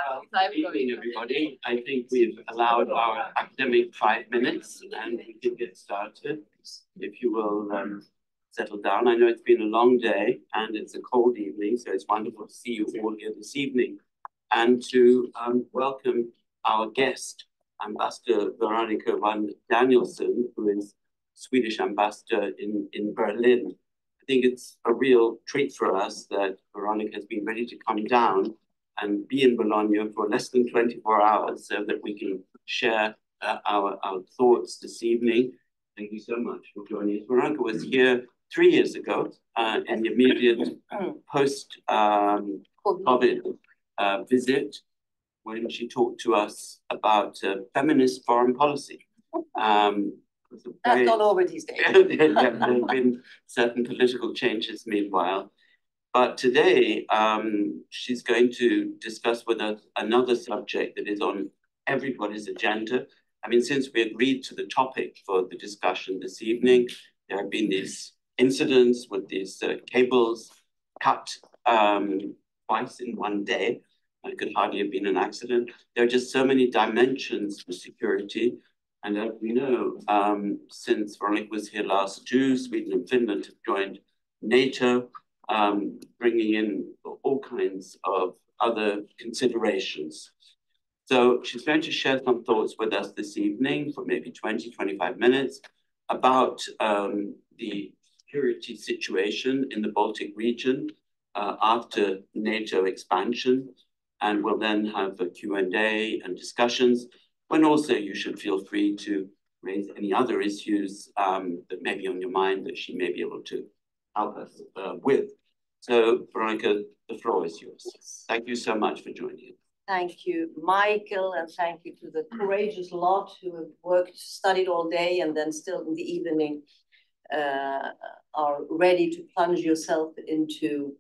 Good evening, everybody. I think we've allowed our academic 5 minutes and we can get started. If you will settle down. I know it's been a long day and it's a cold evening, so it's wonderful to see you all here this evening and to welcome our guest, Ambassador Veronika Wand-Danielsson, who is Swedish ambassador in Berlin. I think it's a real treat for us that Veronika has been ready to come down and be in Bologna for less than 24 hours so that we can share our thoughts this evening. Thank you so much for joining us. Veronika was here 3 years ago in the immediate post-COVID visit when she talked to us about feminist foreign policy. That's not over these days. There have been certain political changes meanwhile. But today, she's going to discuss with us another subject that is on everybody's agenda. I mean, since we agreed to the topic for the discussion this evening, there have been these incidents with these cables cut twice in one day. It could hardly have been an accident. There are just so many dimensions for security. And as we know, since Veronika was here last June, Sweden and Finland have joined NATO, bringing in all kinds of other considerations. So she's going to share some thoughts with us this evening for maybe 20, 25 minutes about the security situation in the Baltic region after NATO expansion. And we'll then have a Q&A and discussions, when also you should feel free to raise any other issues that may be on your mind that she may be able to help us with. So, Veronika, the floor is yours. Thank you so much for joining us. Thank you, Michael, and thank you to the courageous lot who have worked, studied all day, and then still in the evening are ready to plunge yourself into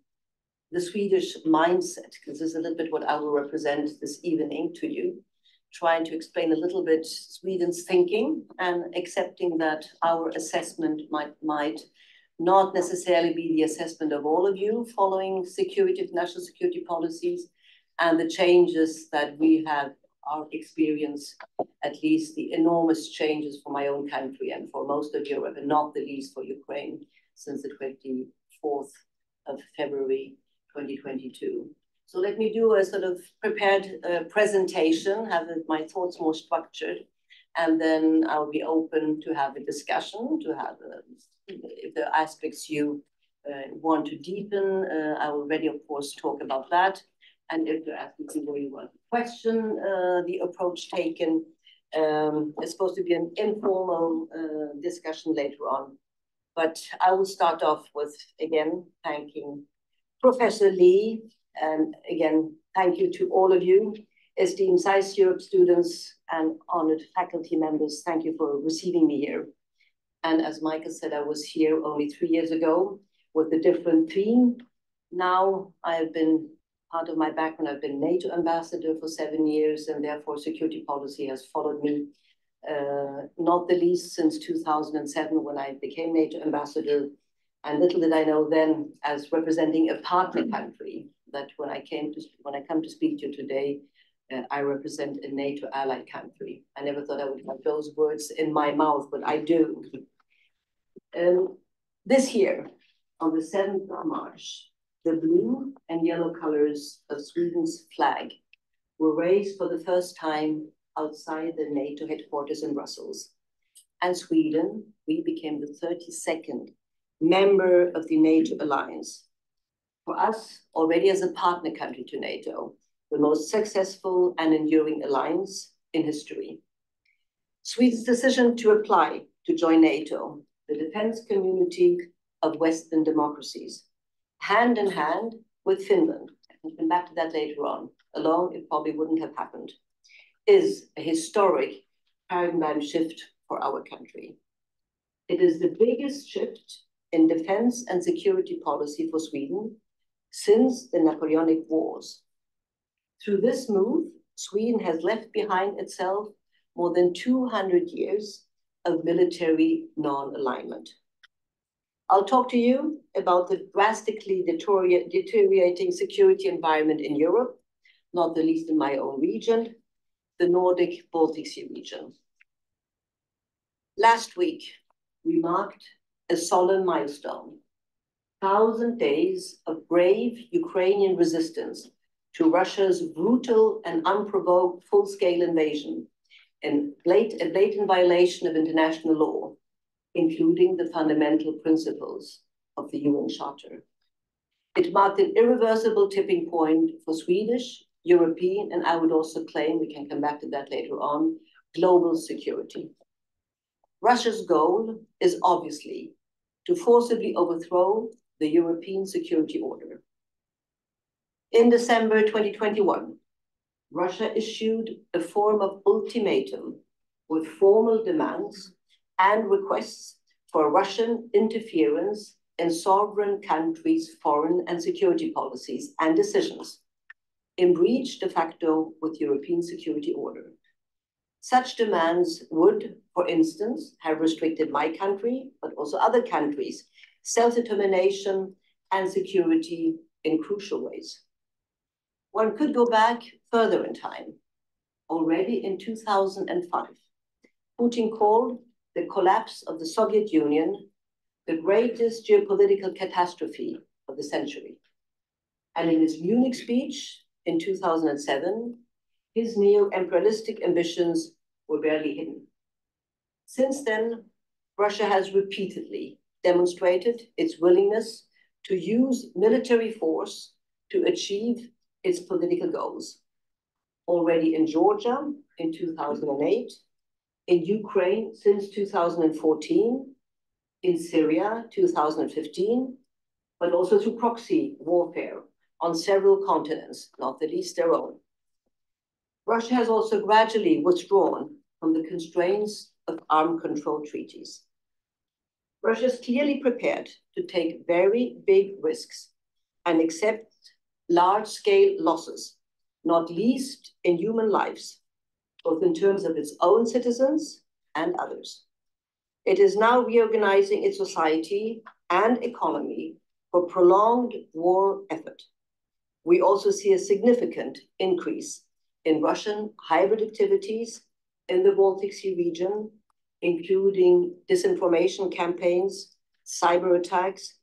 the Swedish mindset, because this is a little bit what I will represent this evening to you, trying to explain a little bit Sweden's thinking and accepting that our assessment might not necessarily be the assessment of all of you following national security policies and the changes that we have our experience, at least the enormous changes for my own country and for most of Europe, and not the least for Ukraine since the 24th of February 2022. So let me do a sort of prepared presentation, have my thoughts more structured, and then I'll be open to have a discussion, to have if there are aspects you want to deepen, I will already, of course, talk about that. And if there are aspects where you want to question the approach taken, it's supposed to be an informal discussion later on. But I will start off with, again, thanking Professor Lee. And again, thank you to all of you, esteemed Science Europe students and honored faculty members. Thank you for receiving me here. And as Michael said, I was here only 3 years ago with a different theme. Now I have been, part of my background, I've been NATO ambassador for 7 years, and therefore security policy has followed me, not the least since 2007 when I became NATO ambassador. And little did I know then, as representing a partner country, that when I come to speak to you today, I represent a NATO allied country. I never thought I would have those words in my mouth, but I do. This year, on the 7th of March, the blue and yellow colors of Sweden's flag were raised for the first time outside the NATO headquarters in Brussels. And Sweden, we became the 32nd member of the NATO alliance. For us, already as a partner country to NATO, the most successful and enduring alliance in history. Sweden's decision to apply to join NATO, the defense community of Western democracies, hand in hand with Finland, I'll come back to that later on, alone it probably wouldn't have happened, is a historic paradigm shift for our country. It is the biggest shift in defense and security policy for Sweden since the Napoleonic Wars. Through this move, Sweden has left behind itself more than 200 years of military non-alignment. I'll talk to you about the drastically deteriorating security environment in Europe, not the least in my own region, the Nordic Baltic Sea region. Last week, we marked a solemn milestone, 1,000 days of brave Ukrainian resistance to Russia's brutal and unprovoked full-scale invasion and a blatant violation of international law, including the fundamental principles of the UN Charter. It marked an irreversible tipping point for Swedish, European, and I would also claim, we can come back to that later on, global security. Russia's goal is obviously to forcibly overthrow the European security order. In December 2021, Russia issued a form of ultimatum with formal demands and requests for Russian interference in sovereign countries' foreign and security policies and decisions, in breach de facto with European security order. Such demands would, for instance, have restricted my country, but also other countries' self-determination and security in crucial ways. One could go back further in time. Already in 2005, Putin called the collapse of the Soviet Union the greatest geopolitical catastrophe of the century. And in his Munich speech in 2007, his neo-imperialistic ambitions were barely hidden. Since then, Russia has repeatedly demonstrated its willingness to use military force to achieve its political goals. Already in Georgia in 2008, in Ukraine since 2014, in Syria 2015, but also through proxy warfare on several continents, not the least their own. Russia has also gradually withdrawn from the constraints of armed control treaties. Russia is clearly prepared to take very big risks and accept large-scale losses, not least in human lives, both in terms of its own citizens and others. It is now reorganizing its society and economy for prolonged war effort. We also see a significant increase in Russian hybrid activities in the Baltic Sea region, including disinformation campaigns, cyber attacks,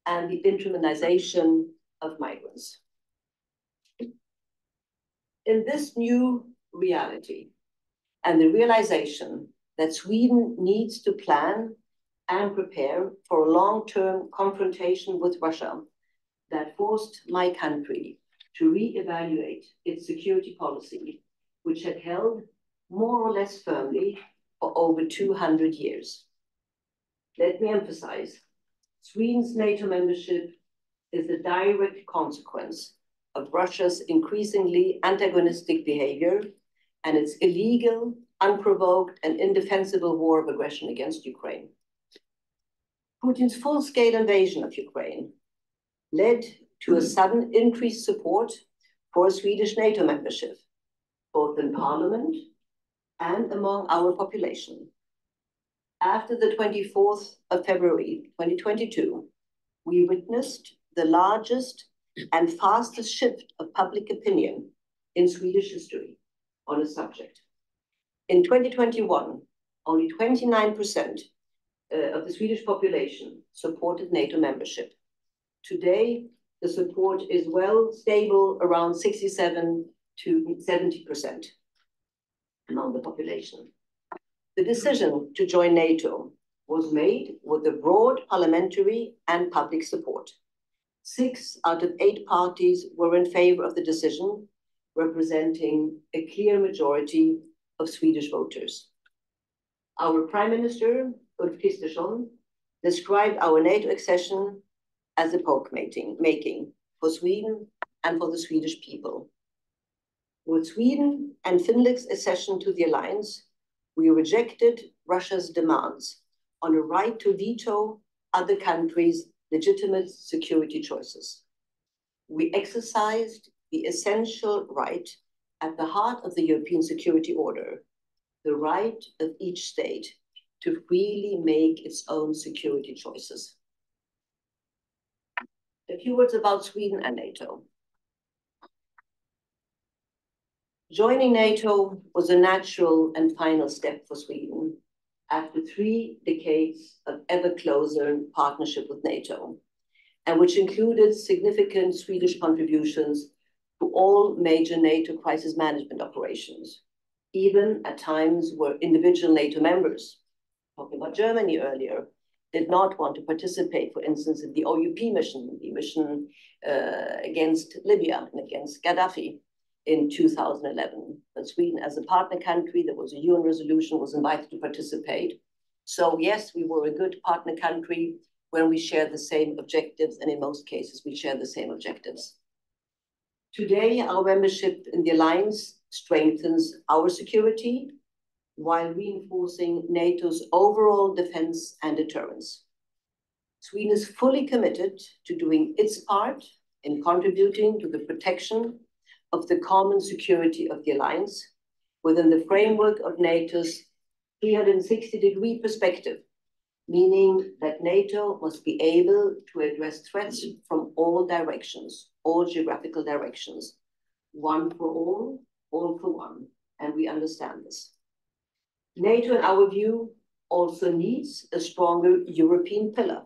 and the internalization of migrants. In this new reality, and the realization that Sweden needs to plan and prepare for a long-term confrontation with Russia that forced my country to reevaluate its security policy, which had held more or less firmly for over 200 years. Let me emphasize, Sweden's NATO membership is a direct consequence of Russia's increasingly antagonistic behavior and its illegal, unprovoked, and indefensible war of aggression against Ukraine. Putin's full-scale invasion of Ukraine led to a sudden increased support for Swedish NATO membership, both in parliament and among our population. After the 24th of February, 2022, we witnessed the largest and fastest shift of public opinion in Swedish history on a subject. In 2021, only 29% of the Swedish population supported NATO membership. Today, the support is well stable around 67 to 70% among the population. The decision to join NATO was made with a broad parliamentary and public support. 6 out of 8 parties were in favor of the decision, representing a clear majority of Swedish voters. Our Prime Minister, Ulf Kristersson, described our NATO accession as epoch-making for Sweden and for the Swedish people. With Sweden and Finland's accession to the alliance, we rejected Russia's demands on a right to veto other countries' legitimate security choices. We exercised the essential right at the heart of the European security order, the right of each state to freely make its own security choices. A few words about Sweden and NATO. Joining NATO was a natural and final step for Sweden after 3 decades of ever closer partnership with NATO, and which included significant Swedish contributions to all major NATO crisis management operations, even at times where individual NATO members, talking about Germany earlier, did not want to participate, for instance, in the OUP mission, the mission against Libya and against Gaddafi in 2011. But Sweden, as a partner country, there was a UN resolution, was invited to participate. So yes, we were a good partner country when we shared the same objectives, and in most cases, we share the same objectives. Today, our membership in the alliance strengthens our security while reinforcing NATO's overall defense and deterrence. Sweden is fully committed to doing its part in contributing to the protection of the common security of the alliance within the framework of NATO's 360-degree perspective, meaning that NATO must be able to address threats from all directions, all geographical directions, one for all for one, and we understand this. NATO, in our view, also needs a stronger European pillar.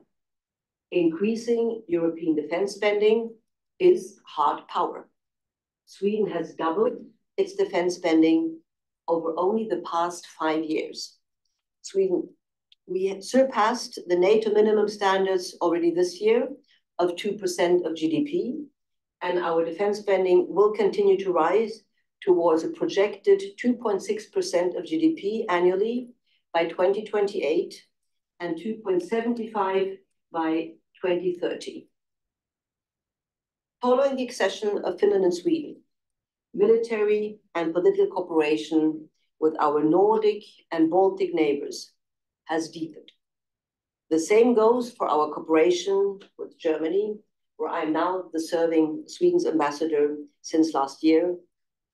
Increasing European defense spending is hard power. Sweden has doubled its defense spending over only the past 5 years. We have surpassed the NATO minimum standards already this year of 2% of GDP, and our defense spending will continue to rise towards a projected 2.6% of GDP annually by 2028 and 2.75 by 2030. Following the accession of Finland and Sweden, military and political cooperation with our Nordic and Baltic neighbors has deepened. The same goes for our cooperation with Germany, where I'm now the serving Sweden's ambassador since last year.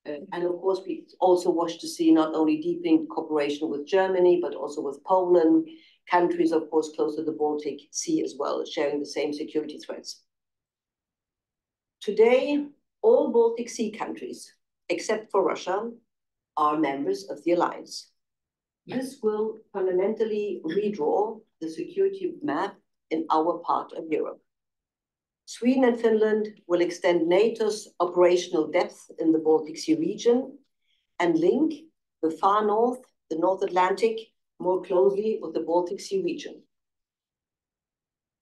And of course, we also wish to see not only deepening cooperation with Germany, but also with Poland, countries, of course, close to the Baltic Sea as well, sharing the same security threats. Today, all Baltic Sea countries, except for Russia, are members of the alliance. This will fundamentally redraw the security map in our part of Europe. Sweden and Finland will extend NATO's operational depth in the Baltic Sea region and link the far north, the North Atlantic, more closely with the Baltic Sea region.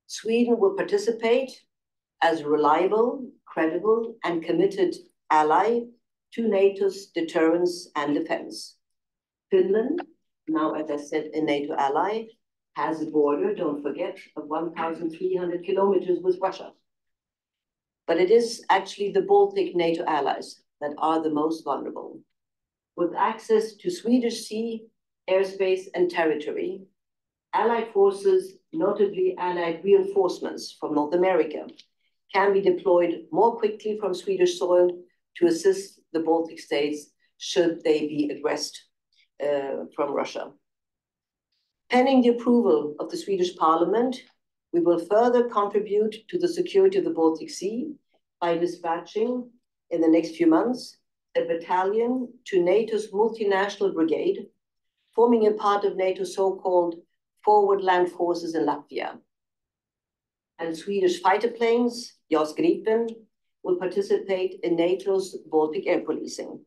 Sweden will participate as a reliable, credible, and committed ally to NATO's deterrence and defense. Finland, now, as I said, a NATO ally, has a border, don't forget, of 1,300 kilometers with Russia. But it is actually the Baltic NATO allies that are the most vulnerable. With access to Swedish sea, airspace, and territory, allied forces, notably allied reinforcements from North America, can be deployed more quickly from Swedish soil to assist the Baltic states should they be aggressed from Russia. Pending the approval of the Swedish Parliament, we will further contribute to the security of the Baltic Sea by dispatching, in the next few months, a battalion to NATO's multinational brigade, forming a part of NATO's so-called forward land forces in Latvia. And Swedish fighter planes, JAS Gripen, will participate in NATO's Baltic air policing.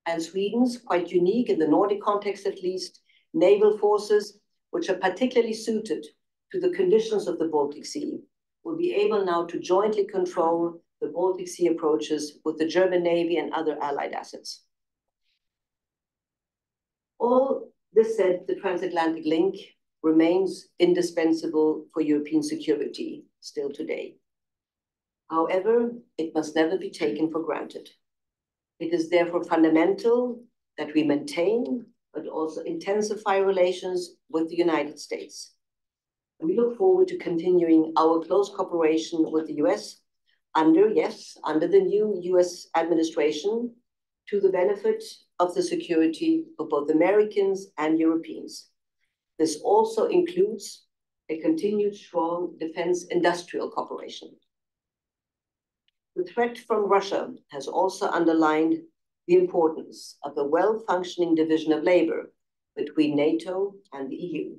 And Sweden's, quite unique in the Nordic context at least, naval forces, which are particularly suited to the conditions of the Baltic Sea, will be able now to jointly control the Baltic Sea approaches with the German Navy and other allied assets. All this said, the transatlantic link remains indispensable for European security still today. However, it must never be taken for granted. It is therefore fundamental that we maintain but also intensify relations with the United States. And we look forward to continuing our close cooperation with the US under the new US administration to the benefit of the security of both Americans and Europeans. This also includes a continued strong defense industrial cooperation. The threat from Russia has also underlined the importance of a well-functioning division of labor between NATO and the EU.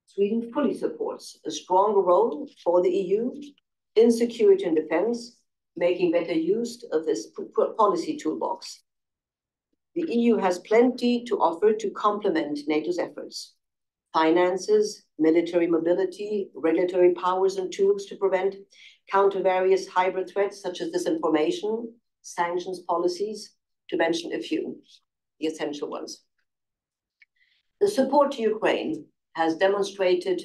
Sweden fully supports a stronger role for the EU in security and defense, making better use of this policy toolbox. The EU has plenty to offer to complement NATO's efforts: finances, military mobility, regulatory powers and tools to prevent counter various hybrid threats such as disinformation, sanctions policies, to mention a few, the essential ones. The support to Ukraine has demonstrated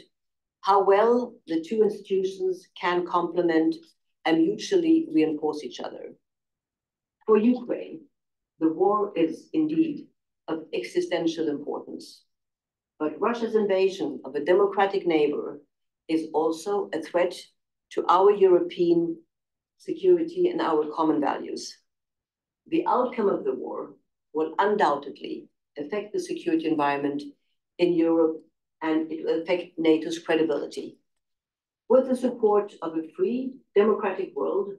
how well the two institutions can complement and mutually reinforce each other. For Ukraine, the war is indeed of existential importance, but Russia's invasion of a democratic neighbor is also a threat to our European security and our common values. The outcome of the war will undoubtedly affect the security environment in Europe, and it will affect NATO's credibility. With the support of a free, democratic world,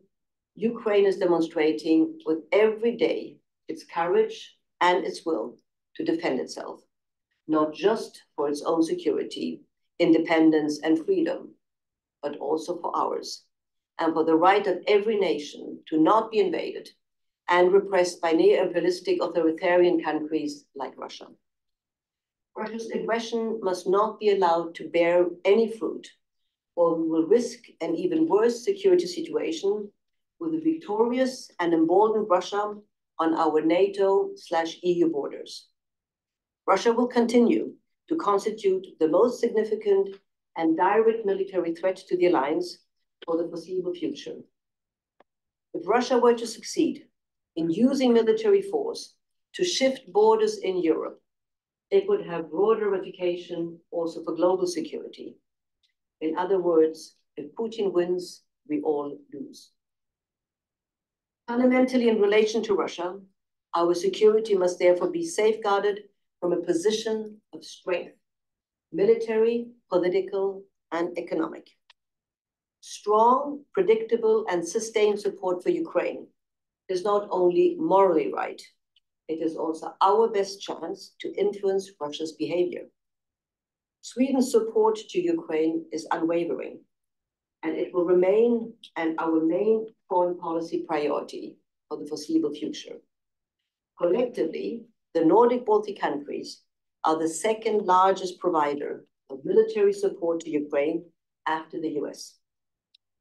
Ukraine is demonstrating with every day its courage and its will to defend itself, not just for its own security, independence, and freedom, but also for ours, and for the right of every nation to not be invaded and repressed by neo-imperialistic authoritarian countries like Russia. Russia's aggression must not be allowed to bear any fruit, or we will risk an even worse security situation with a victorious and emboldened Russia on our NATO/EU borders. Russia will continue to constitute the most significant and direct military threat to the alliance for the foreseeable future. If Russia were to succeed in using military force to shift borders in Europe, it would have broader ramification also for global security. In other words, if Putin wins, we all lose. Fundamentally, in relation to Russia, our security must therefore be safeguarded from a position of strength, military, political, and economic. Strong, predictable, and sustained support for Ukraine is not only morally right, it is also our best chance to influence Russia's behavior. Sweden's support to Ukraine is unwavering, and it will remain our main foreign policy priority for the foreseeable future. Collectively, the Nordic Baltic countries are the second largest provider of military support to Ukraine after the US.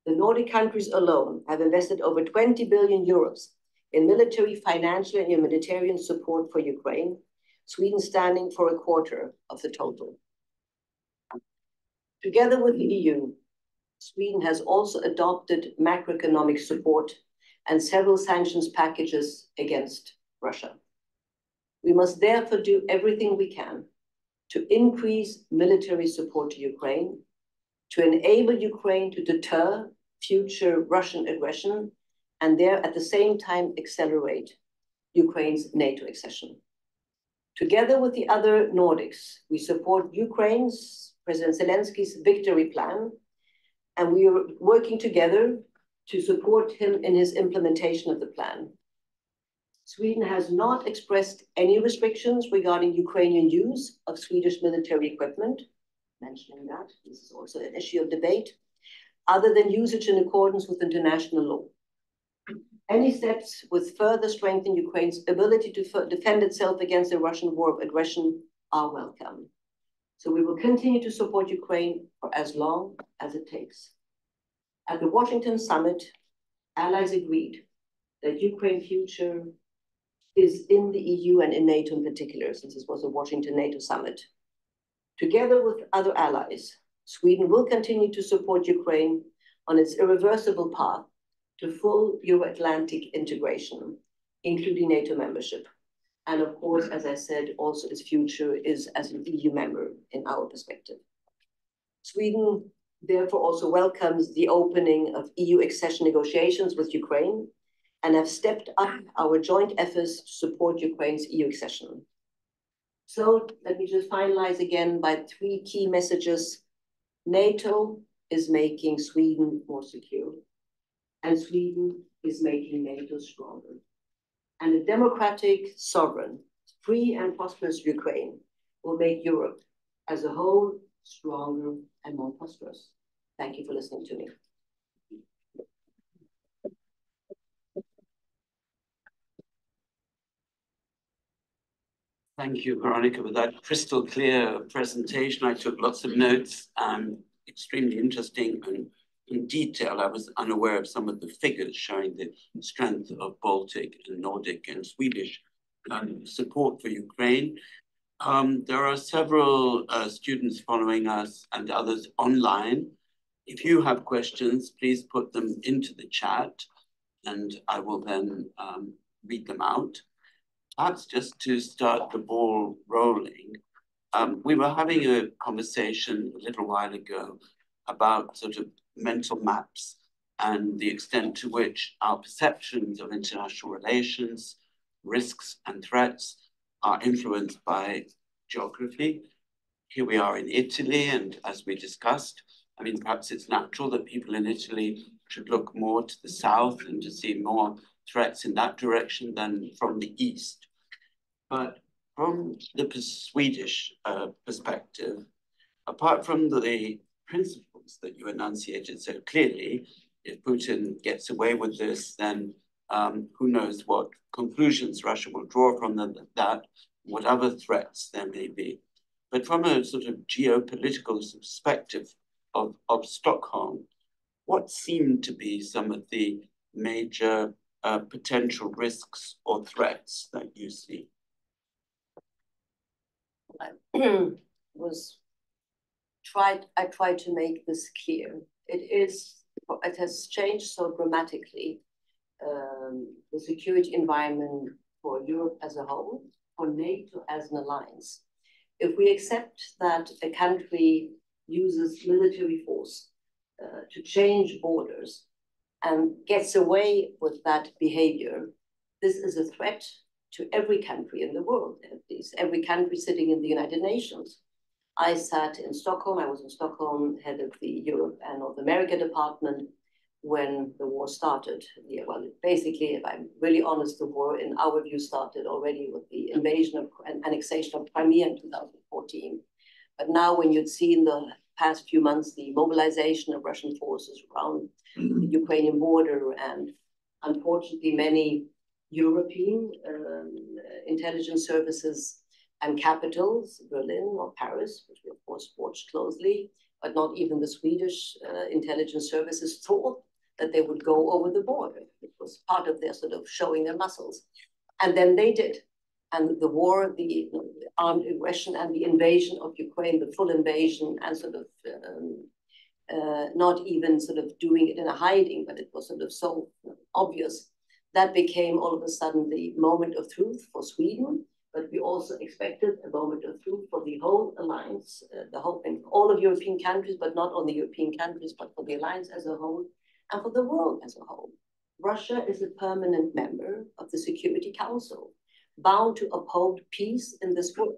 The Nordic countries alone have invested over 20 billion euros in military, financial, and humanitarian support for Ukraine, Sweden standing for a quarter of the total. Together with the EU, Sweden has also adopted macroeconomic support and several sanctions packages against Russia. We must therefore do everything we can to increase military support to Ukraine, to enable Ukraine to deter future Russian aggression, and there at the same time accelerate Ukraine's NATO accession. Together with the other Nordics, we support Ukraine's President Zelensky's victory plan, and we are working together to support him in his implementation of the plan. Sweden has not expressed any restrictions regarding Ukrainian use of Swedish military equipment, mentioning that, this is also an issue of debate, other than usage in accordance with international law. Any steps with further strengthen Ukraine's ability to defend itself against the Russian war of aggression are welcome. So we will continue to support Ukraine for as long as it takes. At the Washington summit, allies agreed that Ukraine's future is in the EU and in NATO in particular, since this was a Washington NATO summit. Together with other allies, Sweden will continue to support Ukraine on its irreversible path to full Euro-Atlantic integration, including NATO membership. And of course, as I said, also its future is as an EU member in our perspective. Sweden therefore also welcomes the opening of EU accession negotiations with Ukraine and have stepped up our joint efforts to support Ukraine's EU accession. So let me just finalize again by three key messages. NATO is making Sweden more secure, and Sweden is making NATO stronger. And a democratic, sovereign, free and prosperous Ukraine will make Europe as a whole stronger and more prosperous. Thank you for listening to me. Thank you, Veronika, for that crystal clear presentation. I took lots of notes, extremely interesting and in detail. I was unaware of some of the figures showing the strength of Baltic and Nordic and Swedish support for Ukraine. There are several students following us and others online. If you have questions, please put them into the chat and I will then read them out. Perhaps just to start the ball rolling, we were having a conversation a little while ago about sort of mental maps and the extent to which our perceptions of international relations, risks and threats are influenced by geography. Here we are in Italy, and as we discussed, I mean, perhaps it's natural that people in Italy should look more to the south and to see more threats in that direction than from the east. But from the Swedish perspective, apart from the principles that you enunciated so clearly, if Putin gets away with this, then who knows what conclusions Russia will draw from that, what other threats there may be. But from a sort of geopolitical perspective of Stockholm, what seem to be some of the major potential risks or threats that you see? I tried to make this clear. It has changed so dramatically, the security environment for Europe as a whole, for NATO as an alliance. If we accept that a country uses military force to change borders and gets away with that behavior, this is a threat to every country in the world, at least every country sitting in the United Nations. I sat in Stockholm. I was in Stockholm, head of the Europe and North America department when the war started. Yeah, well, basically, if I'm really honest, the war, in our view, started already with the invasion of and annexation of Crimea in 2014. But now, when you'd see in the past few months the mobilization of Russian forces around the Ukrainian border, and unfortunately, many European intelligence services and capitals, Berlin or Paris, which we of course watched closely, but not even the Swedish intelligence services thought that they would go over the border. It was part of their sort of showing their muscles. And then they did. And the war, the armed aggression and the invasion of Ukraine, the full invasion, and sort of not even sort of doing it in a hiding, but it was sort of so obvious. That became all of a sudden the moment of truth for Sweden, but we also expected a moment of truth for the whole alliance, the whole, and all of European countries, but not only European countries, but for the alliance as a whole, and for the world as a whole. Russia is a permanent member of the Security Council, bound to uphold peace in this world.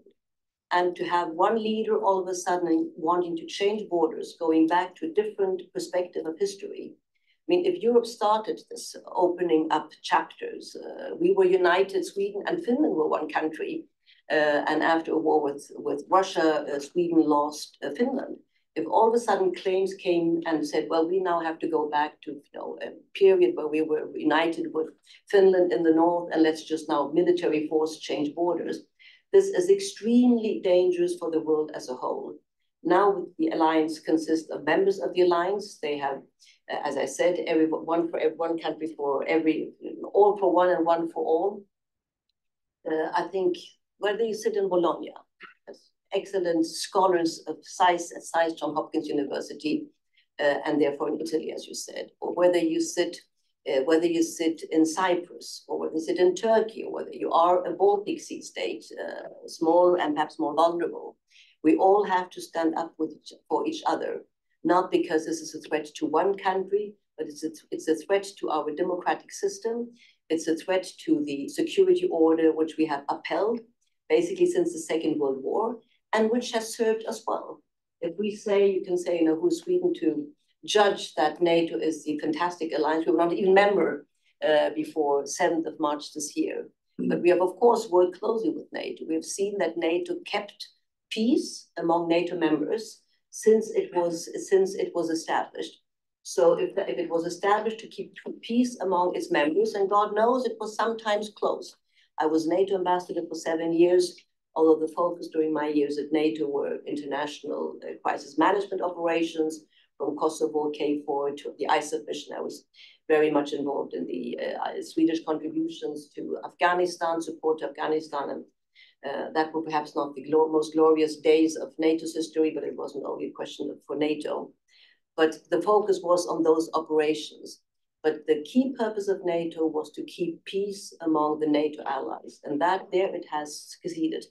And to have one leader all of a sudden wanting to change borders, going back to a different perspective of history. I mean, if Europe started this opening up chapters, we were united, Sweden and Finland were one country. And after a war with Russia, Sweden lost Finland. If all of a sudden claims came and said, well, we now have to go back to a period where we were united with Finland in the north, and let's just now military force change borders. This is extremely dangerous for the world as a whole. Now the alliance consists of members of the alliance. They have, as I said, one for every one country for every, all for one and one for all. I think whether you sit in Bologna, excellent scholars of SAIS at SAIS, Johns Hopkins University, and therefore in Italy, as you said, or whether you sit in Cyprus, or whether you sit in Turkey, or whether you are a Baltic Sea state, small and perhaps more vulnerable, we all have to stand up for each other, not because this is a threat to one country, but it's a threat to our democratic system. It's a threat to the security order, which we have upheld basically since the Second World War, and which has served us well. If we say, you can say, who's Sweden to judge that NATO is the fantastic alliance, we were not even member before 7th of March this year. But we have, of course, worked closely with NATO. We have seen that NATO kept peace among NATO members since it was established. So if it was established to keep peace among its members, and God knows it was sometimes close. I was NATO ambassador for 7 years, although the focus during my years at NATO were international crisis management operations, from Kosovo, KFOR to the ISAF mission. I was very much involved in the Swedish contributions to Afghanistan, support to Afghanistan, and that were perhaps not the most glorious days of NATO's history, but it wasn't only a question for NATO. But the focus was on those operations. But the key purpose of NATO was to keep peace among the NATO allies, and that there it has succeeded.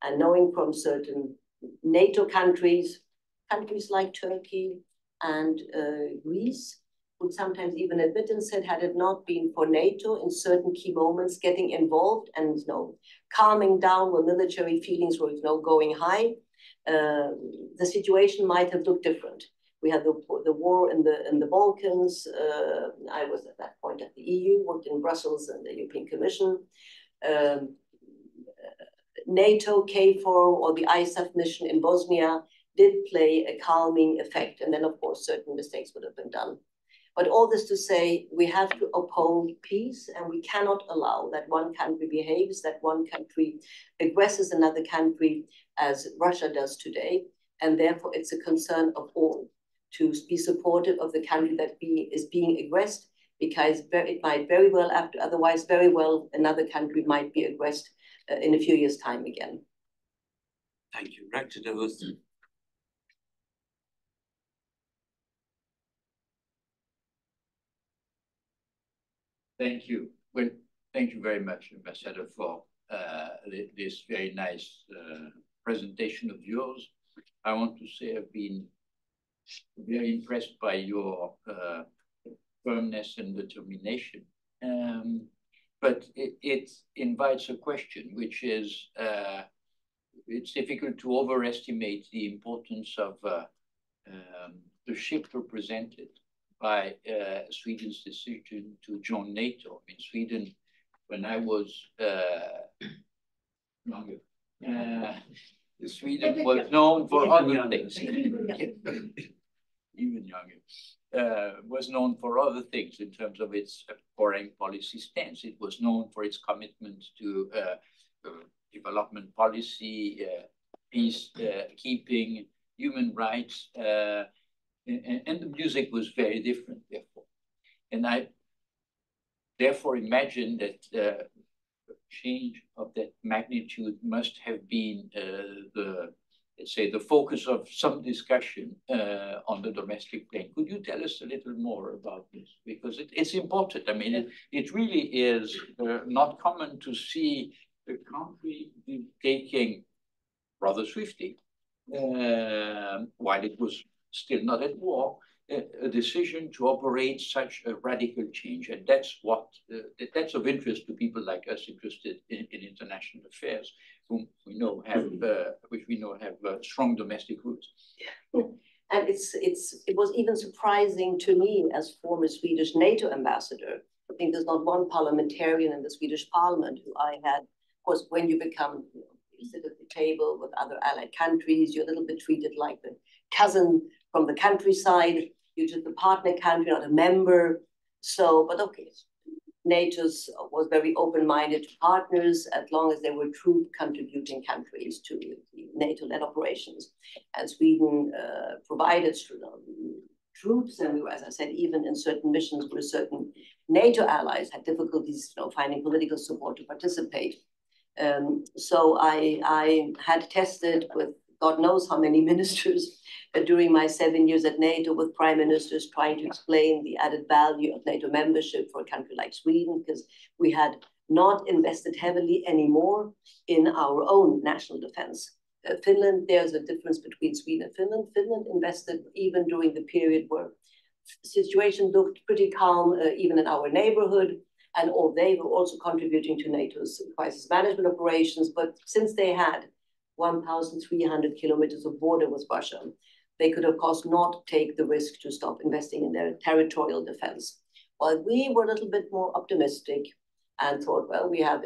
And knowing from certain NATO countries like Turkey and Greece, would sometimes even admit and said, had it not been for NATO in certain key moments getting involved and calming down when military feelings were going high, the situation might have looked different. We had the war in the Balkans. I was at that point at the EU, worked in Brussels and the European Commission. NATO, KFOR, or the ISAF mission in Bosnia did play a calming effect. And then, of course, certain mistakes would have been done. But all this to say, we have to uphold peace, and we cannot allow that one country behaves, that one country aggresses another country as Russia does today. And therefore, it's a concern of all to be supportive of the country that is being aggressed, because it might very well, otherwise very well, another country might be aggressed in a few years' time again. Thank you. Rector de Hoos. Thank you. Well, thank you very much, Ambassador, for this very nice presentation of yours. I want to say I've been very impressed by your firmness and determination. But it invites a question, which is, it's difficult to overestimate the importance of the shift represented by Sweden's decision to join NATO. In Sweden, when I was younger, Sweden was known for other things. Even younger, was known for other things in terms of its foreign policy stance. It was known for its commitment to development policy, peacekeeping, human rights, and the music was very different, therefore. And I therefore imagine that a change of that magnitude must have been let's say, the focus of some discussion on the domestic plane. Could you tell us a little more about this? Because it's important. I mean, it really is not common to see the country taking rather swiftly, while it was still not at war, a decision to operate such a radical change. And that's what that's of interest to people like us interested in international affairs, whom we know have strong domestic roots. And it was even surprising to me as former Swedish NATO ambassador. I think there's not one parliamentarian in the Swedish parliament who I had. Of course, when you become, you sit at the table with other allied countries, you're a little bit treated like the cousin from the countryside. You're just the partner country, not a member. So, but okay, NATO was very open-minded to partners as long as they were troop contributing countries to NATO-led operations. And Sweden provided troops, and we were, as I said, even in certain missions where certain NATO allies had difficulties finding political support to participate. So I had tested with God knows how many ministers during my 7 years at NATO, with prime ministers trying to explain the added value of NATO membership for a country like Sweden, because we had not invested heavily anymore in our own national defense. Finland, there's a difference between Sweden and Finland. Finland invested even during the period where the situation looked pretty calm, even in our neighborhood, and they were also contributing to NATO's crisis management operations. But since they had 1,300 kilometers of border with Russia, they could, of course, not take the risk to stop investing in their territorial defense. While we were a little bit more optimistic and thought, well, we have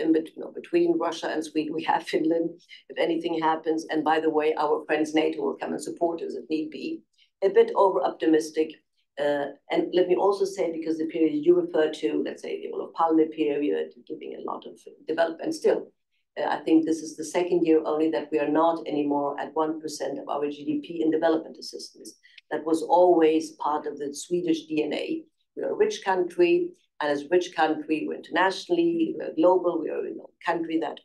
between Russia and Sweden, we have Finland, if anything happens. And by the way, our friends NATO will come and support us if need be. A bit over-optimistic. And let me also say, because the period you refer to, let's say the Olof Palme period, giving a lot of development still, I think this is the second year only that we are not anymore at 1% of our GDP in development assistance. That was always part of the Swedish DNA. We are a rich country, and as a rich country, we're internationally, we're global, we are a country that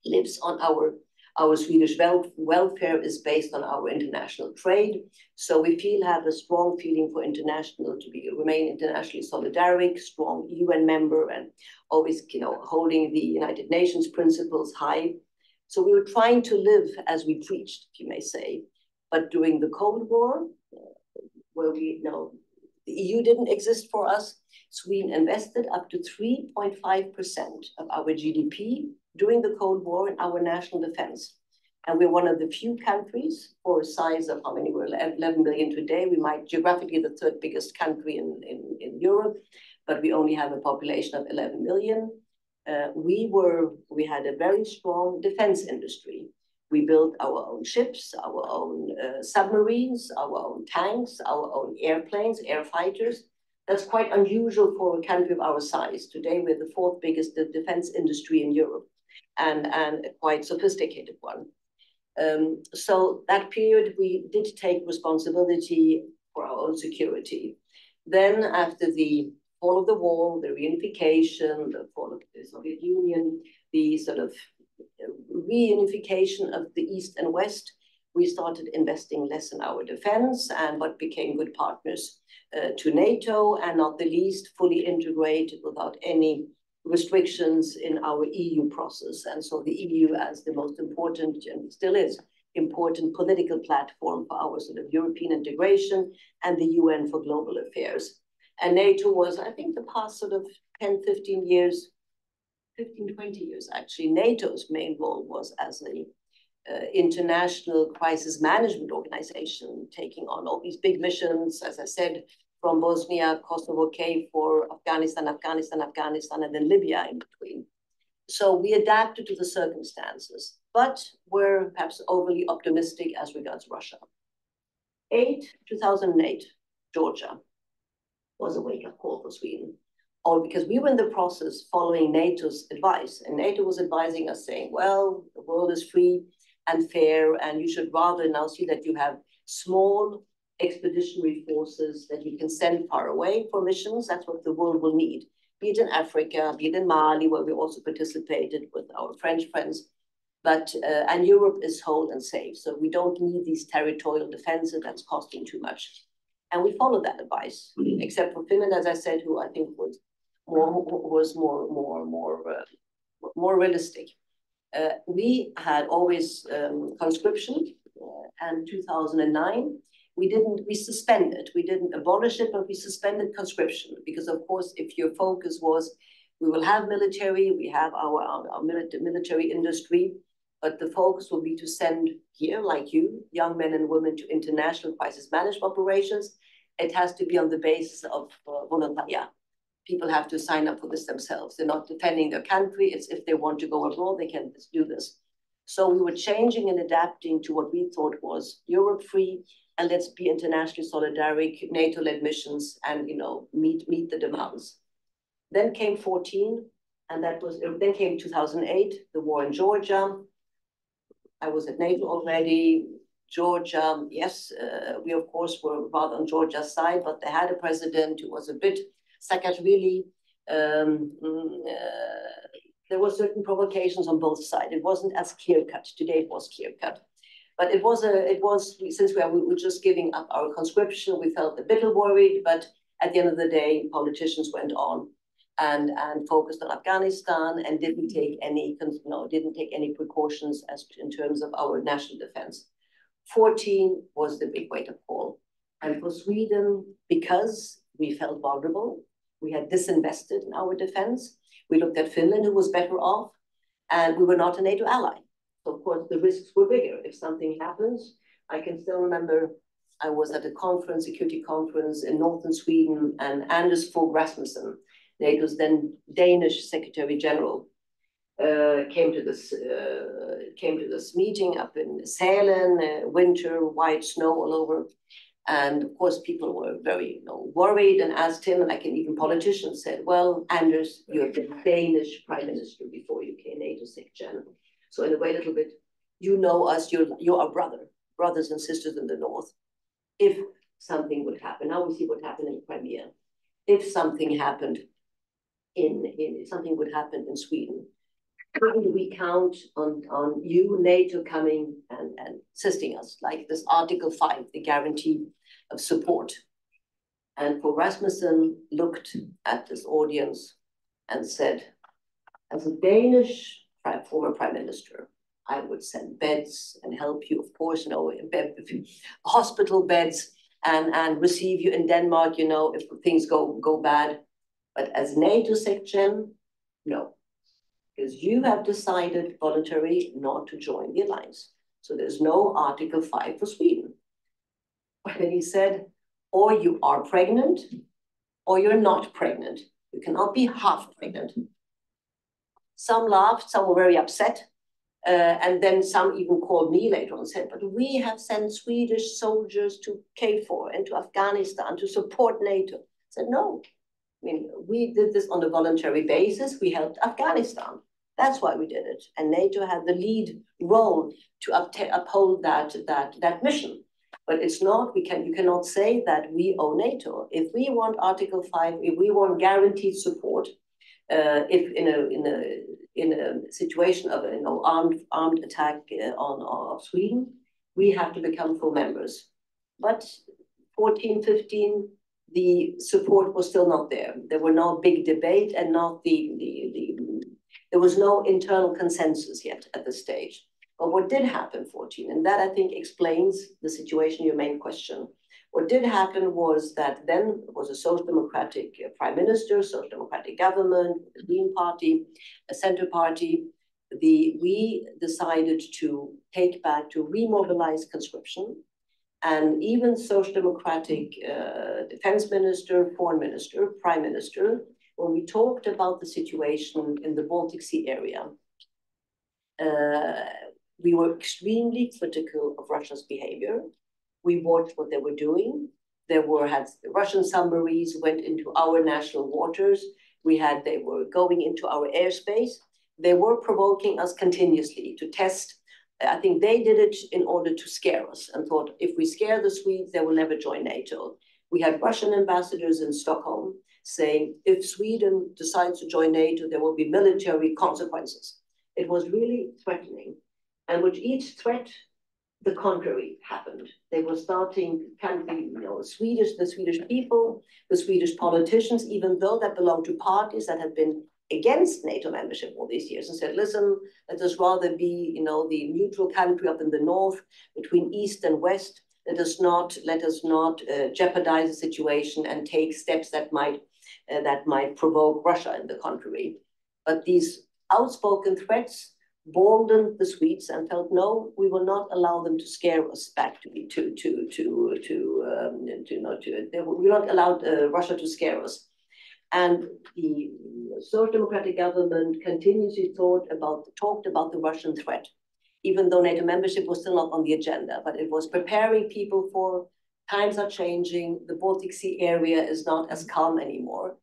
lives on our Swedish welfare is based on our international trade. So we have a strong feeling for remain internationally solidaric, strong UN member, and always, holding the United Nations principles high. So we were trying to live as we preached, if you may say. But during the Cold War, where the EU didn't exist for us, Sweden invested up to 3.5% of our GDP during the Cold War in our national defense. And we're one of the few countries, for a size of how many, we're 11 million today. We might geographically the third biggest country in Europe, but we only have a population of 11 million. We had a very strong defense industry. We built our own ships, our own submarines, our own tanks, our own airplanes, air fighters. That's quite unusual for a country of our size. Today, we're the fourth biggest defense industry in Europe, and a quite sophisticated one. So that period, we did take responsibility for our own security. Then after the fall of the wall, the reunification, the fall of the Soviet Union, the sort of reunification of the East and West, we started investing less in our defense and what became good partners to NATO, and not the least, fully integrated without any restrictions in our EU process. And so the EU as the most important, and still is, important political platform for our sort of European integration, and the UN for global affairs. And NATO was, I think, the past sort of 10, 15 years, 15, 20 years, actually, NATO's main role was as an international crisis management organization, taking on all these big missions, as I said, from Bosnia, Kosovo, KFOR, Afghanistan, and then Libya in between. So we adapted to the circumstances, but were perhaps overly optimistic as regards Russia. 2008, Georgia was a wake-up call for Sweden. All because we were in the process following NATO's advice, and NATO was advising us saying, well, the world is free and fair, and you should rather now see that you have small expeditionary forces that you can send far away for missions. That's what the world will need, be it in Africa, be it in Mali, where we also participated with our French friends. But and Europe is whole and safe, so we don't need these territorial defenses. That's costing too much. And we followed that advice, except for Finland, as I said, who I think was more realistic. We had always conscription, and 2009 we suspended. We didn't abolish it, but we suspended conscription because, of course, if your focus was we will have military, we have our military industry, but the focus will be to send here, like you, young men and women to international crisis management operations. It has to be on the basis of volontariat. People have to sign up for this themselves. They're not defending their country. It's if they want to go abroad, they can do this. So we were changing and adapting to what we thought was Europe free, and let's be internationally solidaric, NATO-led missions, and meet the demands. Then came 14, and then came 2008, the war in Georgia. I was at NATO already. Georgia, yes, we of course were rather on Georgia's side, but they had a president who was a bit Saakashvili. There were certain provocations on both sides. It wasn't as clear-cut. Today it was clear-cut. But it was since we were just giving up our conscription, we felt a bit worried, but at the end of the day, politicians went on and focused on Afghanistan and didn't take any precautions in terms of our national defense. 14 was the big wake-up call. And for Sweden, because we felt vulnerable, we had disinvested in our defense. We looked at Finland, who was better off, and we were not a NATO ally. So of course, the risks were bigger. If something happens, I can still remember I was at a conference, security conference in northern Sweden, and Anders Fogh Rasmussen, NATO's then Danish Secretary General, came to this meeting up in Sälen, winter, white snow all over. And of course, people were very worried and asked him, and like even politicians said, well, Anders, you're the Danish prime minister before you became NATO Sec Gen. So in a way, a little bit, you know us, you're our brothers and sisters in the north. If something would happen, now we see what happened in Crimea. If something happened something would happen in Sweden, could we count on you, NATO, coming and assisting us, like this Article 5, the guarantee of support? And Fogh Rasmussen looked at this audience and said, as a Danish former prime minister, I would send beds and help you, of course, hospital beds and receive you in Denmark, if things go bad. But as NATO Sec Gen, no. Because you have decided voluntarily not to join the alliance. So there's no Article 5 for Sweden. But then he said, or you are pregnant, or you're not pregnant. You cannot be half pregnant. Some laughed, some were very upset. And then some even called me later and said, but we have sent Swedish soldiers to KFOR and to Afghanistan to support NATO. I said, no. I mean, we did this on a voluntary basis. We helped Afghanistan. That's why we did it. And NATO had the lead role to uphold that mission. But it's not, you cannot say that we owe NATO. If we want Article 5, if we want guaranteed support, if in a situation of armed attack on Sweden, we have to become full members. But 14, 15, the support was still not there. There were no big debate and not there was no internal consensus yet at this stage. But what did happen, 14, and that I think explains the situation, your main question. What did happen was that then it was a social democratic prime minister, social democratic government, the Green Party, a center party. We decided to take back, to remobilize conscription. And even social democratic defense minister, foreign minister, prime minister, when we talked about the situation in the Baltic Sea area, we were extremely critical of Russia's behavior. We watched what they were doing. Russian submarines went into our national waters. They were going into our airspace. They were provoking us continuously to test. I think they did it in order to scare us and thought, if we scare the Swedes, they will never join NATO. We had Russian ambassadors in Stockholm saying, if Sweden decides to join NATO, there will be military consequences. It was really threatening. And with each threat, the contrary happened. They were starting, the Swedish people, the Swedish politicians, even though that belonged to parties that had been against NATO membership all these years, and said, listen, let us rather be, the neutral country up in the north between east and west. Let us not jeopardize the situation and take steps that might provoke Russia in the contrary. But these outspoken threats boldened the Swedes and felt, no, we will not allow them to scare us back we will not allow Russia to scare us. And the Social Democratic government continuously talked about the Russian threat, even though NATO membership was still not on the agenda, but it was preparing people for times are changing. The Baltic Sea area is not as calm anymore.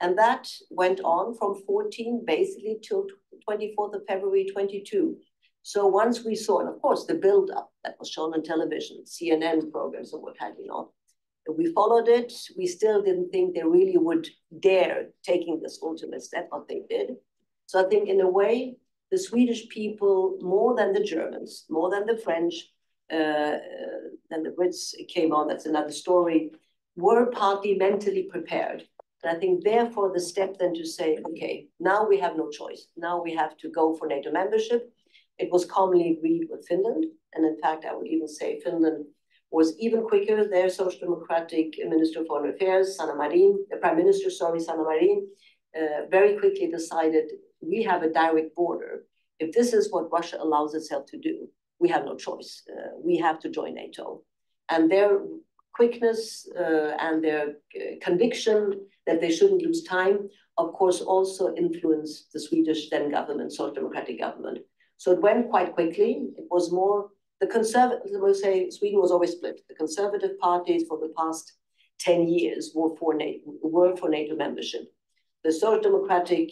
And that went on from 14 basically till 24th of February 22. So once we saw, and of course the build-up that was shown on television, CNN programs and what have you not, we followed it. We still didn't think they really would dare taking this ultimate step, but they did. So I think in a way, the Swedish people, more than the Germans, more than the French, than the Brits came on, that's another story, were partly mentally prepared. And I think therefore the step then to say, okay, now we have no choice. Now we have to go for NATO membership. It was commonly agreed with Finland. And in fact, I would even say Finland was even quicker. Their Social Democratic Minister of Foreign Affairs, Prime Minister, Sanna Marin, very quickly decided we have a direct border. If this is what Russia allows itself to do, we have no choice. We have to join NATO. And their quickness and their conviction that they shouldn't lose time, of course, also influenced the Swedish then government, Social Democratic government. So it went quite quickly. It was more, the conservative, we'll say Sweden was always split. The conservative parties for the past 10 years were for NATO membership. The Social Democratic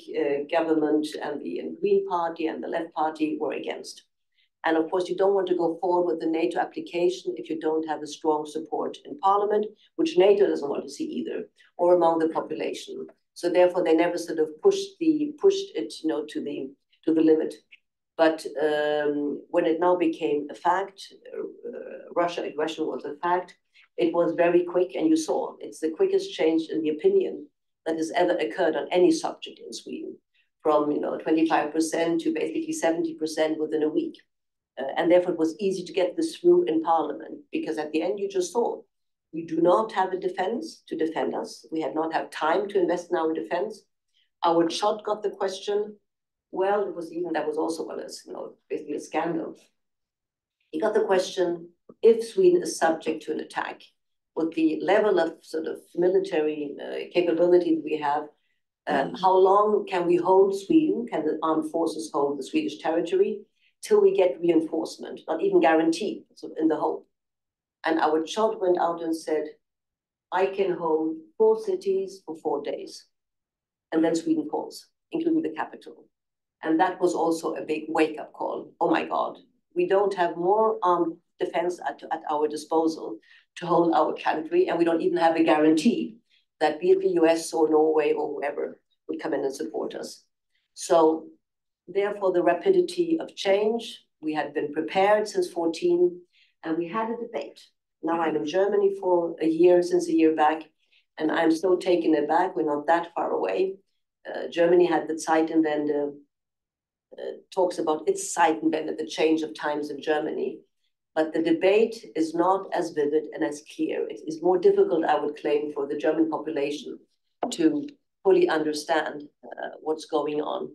government and the Green Party and the Left Party were against. And of course, you don't want to go forward with the NATO application if you don't have a strong support in parliament, which NATO doesn't want to see either, or among the population. So therefore, they never sort of pushed it, to the limit. But when it now became a fact, Russia aggression was a fact, it was very quick, and you saw it's the quickest change in the opinion that has ever occurred on any subject in Sweden, from 25% to basically 70% within a week. And therefore, it was easy to get this through in parliament, because at the end, you just saw, we do not have a defense to defend us. We had not had time to invest in our defense. Our shot got the question. Well, that was also basically a scandal. He got the question, if Sweden is subject to an attack, with the level of sort of military capability we have, how long can we hold Sweden? Can the armed forces hold the Swedish territory till we get reinforcement, not even guaranteed, so in the hope. And our child went out and said, I can hold 4 cities for 4 days. And then Sweden falls, including the capital. And that was also a big wake-up call. Oh my God, we don't have more armed defense at our disposal to hold our country, and we don't even have a guarantee that be it the US or Norway or whoever would come in and support us. So therefore, the rapidity of change, we had been prepared since 2014, and we had a debate. Now I'm in Germany for since a year back, and I'm still taken aback. We're not that far away. Germany had the Zeitenwende, talks about its Zeitenwende, the change of times in Germany. But the debate is not as vivid and as clear. It is more difficult, I would claim, for the German population to fully understand what's going on.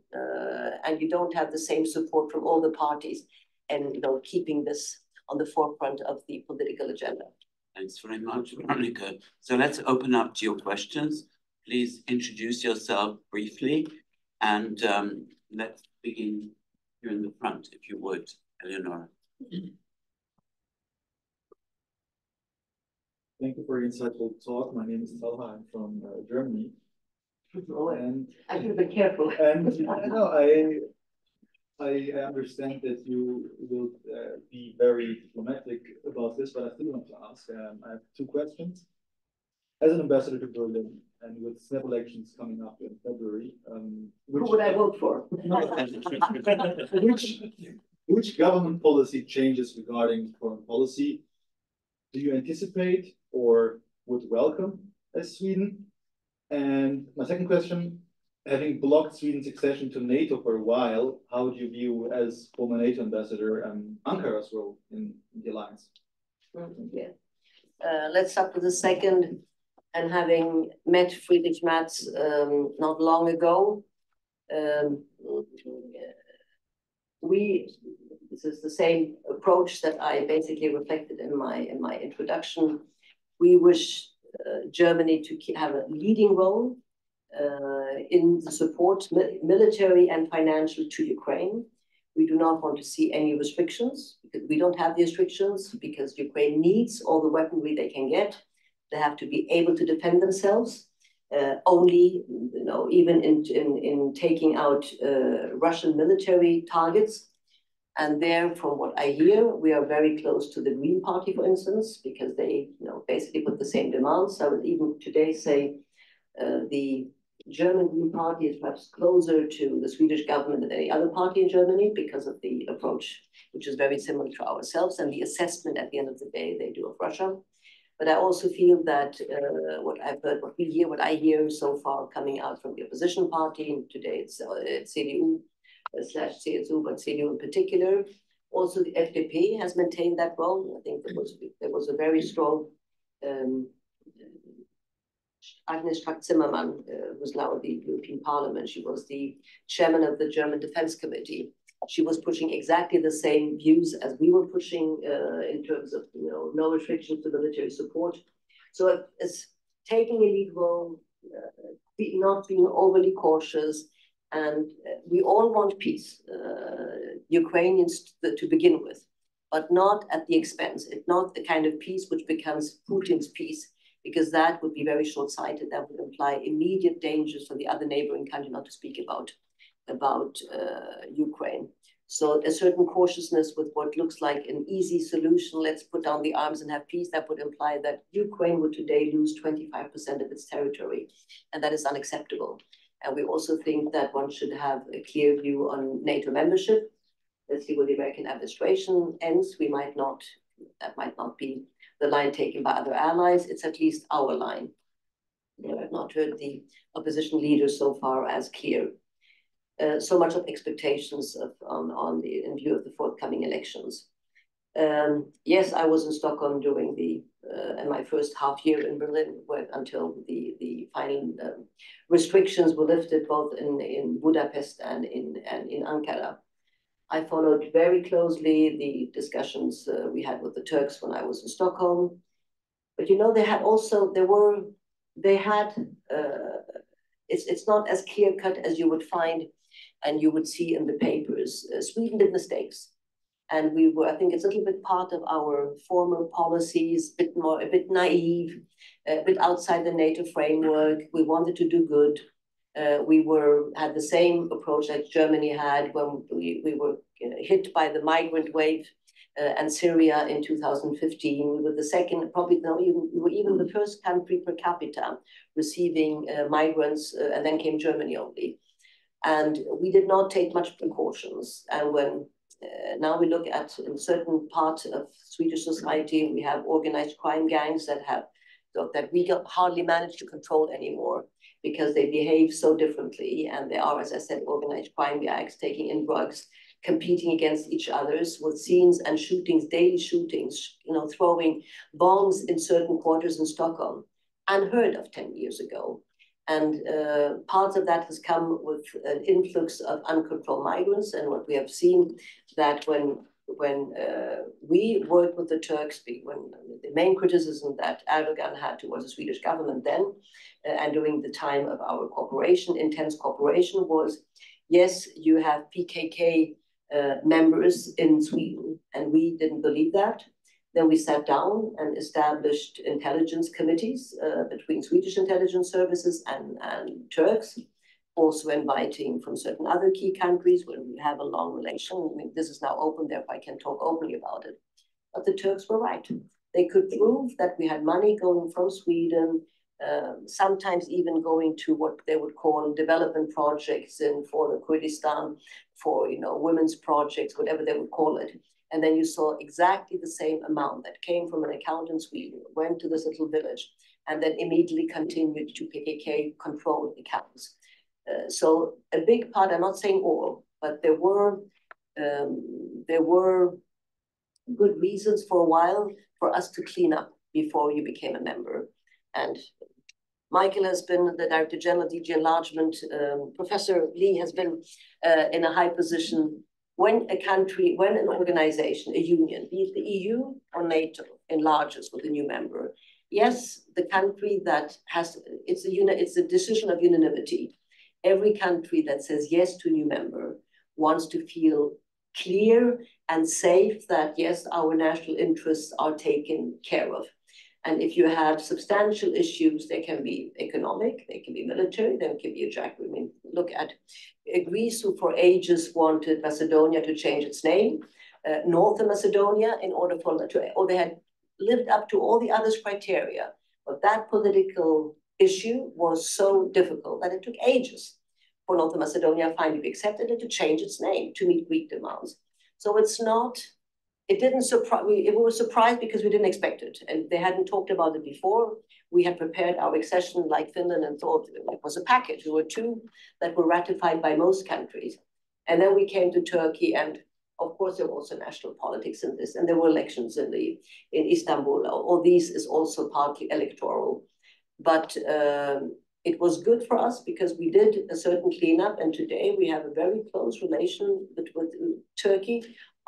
And you don't have the same support from all the parties and keeping this on the forefront of the political agenda. Thanks very much, Veronika. So let's open up to your questions. Please introduce yourself briefly, and let's begin here in the front, if you would, Eleonora. Thank you for your insightful talk. My name is Talha. I'm from Germany. And I should be careful. And I understand that you will be very diplomatic about this, but I still want to ask. I have 2 questions. As an ambassador to Berlin, and with snap elections coming up in February, who would I vote for? which government policy changes regarding foreign policy do you anticipate or would welcome as Sweden? And my second question, having blocked Sweden's accession to NATO for a while, how do you view, as former NATO ambassador, Ankara's role in the alliance? Yeah. Let's start with the second. And having met Friedrich Merz not long ago, this is the same approach that I basically reflected in my introduction. We wish Germany to have a leading role in the support, military and financial, to Ukraine. We do not want to see any restrictions, because we don't have the restrictions, because Ukraine needs all the weaponry they can get. They have to be able to defend themselves. Only, even in taking out Russian military targets. And there, from what I hear, we are very close to the Green Party, for instance, because they, basically put the same demands. I would even today say the German Green Party is perhaps closer to the Swedish government than any other party in Germany, because of the approach, which is very similar to ourselves, and the assessment at the end of the day they do of Russia. But I also feel that what I've heard, what I hear so far coming out from the opposition party, and today it's CDU / CSU, but CDU in particular. Also, the FDP has maintained that role. I think there was a very strong Agnes Strack-Zimmermann, who's now at the European Parliament. She was the chairman of the German Defense Committee. She was pushing exactly the same views as we were pushing in terms of no restrictions to military support. So it's taking a lead role, not being overly cautious, and we all want peace, Ukrainians to begin with, but not at the expense. It's not the kind of peace which becomes Putin's peace, because that would be very short-sighted. That would imply immediate dangers for the other neighboring country, not to speak about Ukraine. So a certain cautiousness with what looks like an easy solution, let's put down the arms and have peace, that would imply that Ukraine would today lose 25% of its territory, and that is unacceptable. And we also think that one should have a clear view on NATO membership. Let's see where the American administration ends. That might not be the line taken by other allies. It's at least our line. I've not heard the opposition leaders so far as clear. So much of expectations in view of the forthcoming elections. Yes, I was in Stockholm during in my first half year in Berlin, until the final restrictions were lifted, both in Budapest and in Ankara. I followed very closely the discussions we had with the Turks when I was in Stockholm. But it's not as clear cut as you would find and you would see in the papers. Sweden did mistakes. And I think it's a little bit part of our former policies, a bit naive, a bit outside the NATO framework. We wanted to do good. We had the same approach that Germany had when we were hit by the migrant wave and Syria in 2015. We were the second, we were even the first country per capita receiving migrants, and then came Germany only. And we did not take much precautions. And when now we look at in certain parts of Swedish society, we have organized crime gangs that we hardly manage to control anymore, because they behave so differently. And they are, as I said, organized crime gangs taking in drugs, competing against each others with scenes and shootings, daily shootings, throwing bombs in certain quarters in Stockholm, unheard of 10 years ago. And part of that has come with an influx of uncontrolled migrants. And what we have seen, that when we worked with the Turks, when the main criticism that Erdogan had towards the Swedish government then, and during the time of our intense cooperation, was, yes, you have PKK members in Sweden, and we didn't believe that. Then we sat down and established intelligence committees between Swedish intelligence services and Turks, also inviting from certain other key countries where we have a long relation. I mean, this is now open, therefore I can talk openly about it. But the Turks were right. They could prove that we had money going from Sweden, sometimes even going to what they would call development projects for the Kurdistan, for women's projects, whatever they would call it. And then you saw exactly the same amount that came from an account in Sweden, went to this little village, and then immediately continued to PKK-controlled accounts. So a big part, I'm not saying all, but there were good reasons for a while for us to clean up before you became a member. And Michael has been the Director General of DG Enlargement. Professor Lee has been in a high position. When an organization, a union, be it the EU or NATO, enlarges with a new member, yes, the country that it's a decision of unanimity. Every country that says yes to a new member wants to feel clear and safe that, yes, our national interests are taken care of. And if you have substantial issues, they can be economic, they can be military, they can be I mean, look at Greece, who for ages wanted Macedonia to change its name, Northern Macedonia, or they had lived up to all the others' criteria. But that political issue was so difficult that it took ages for Northern Macedonia finally to accept it and to change its name to meet Greek demands. So it didn't surprise. We were surprised because we didn't expect it, and they hadn't talked about it before. We had prepared our accession like Finland and thought it was a package. There were two that were ratified by most countries, and then we came to Turkey, and of course there were also national politics in this, and there were elections in Istanbul. All these is also partly electoral, but It was good for us because we did a certain cleanup, and today we have a very close relation with Turkey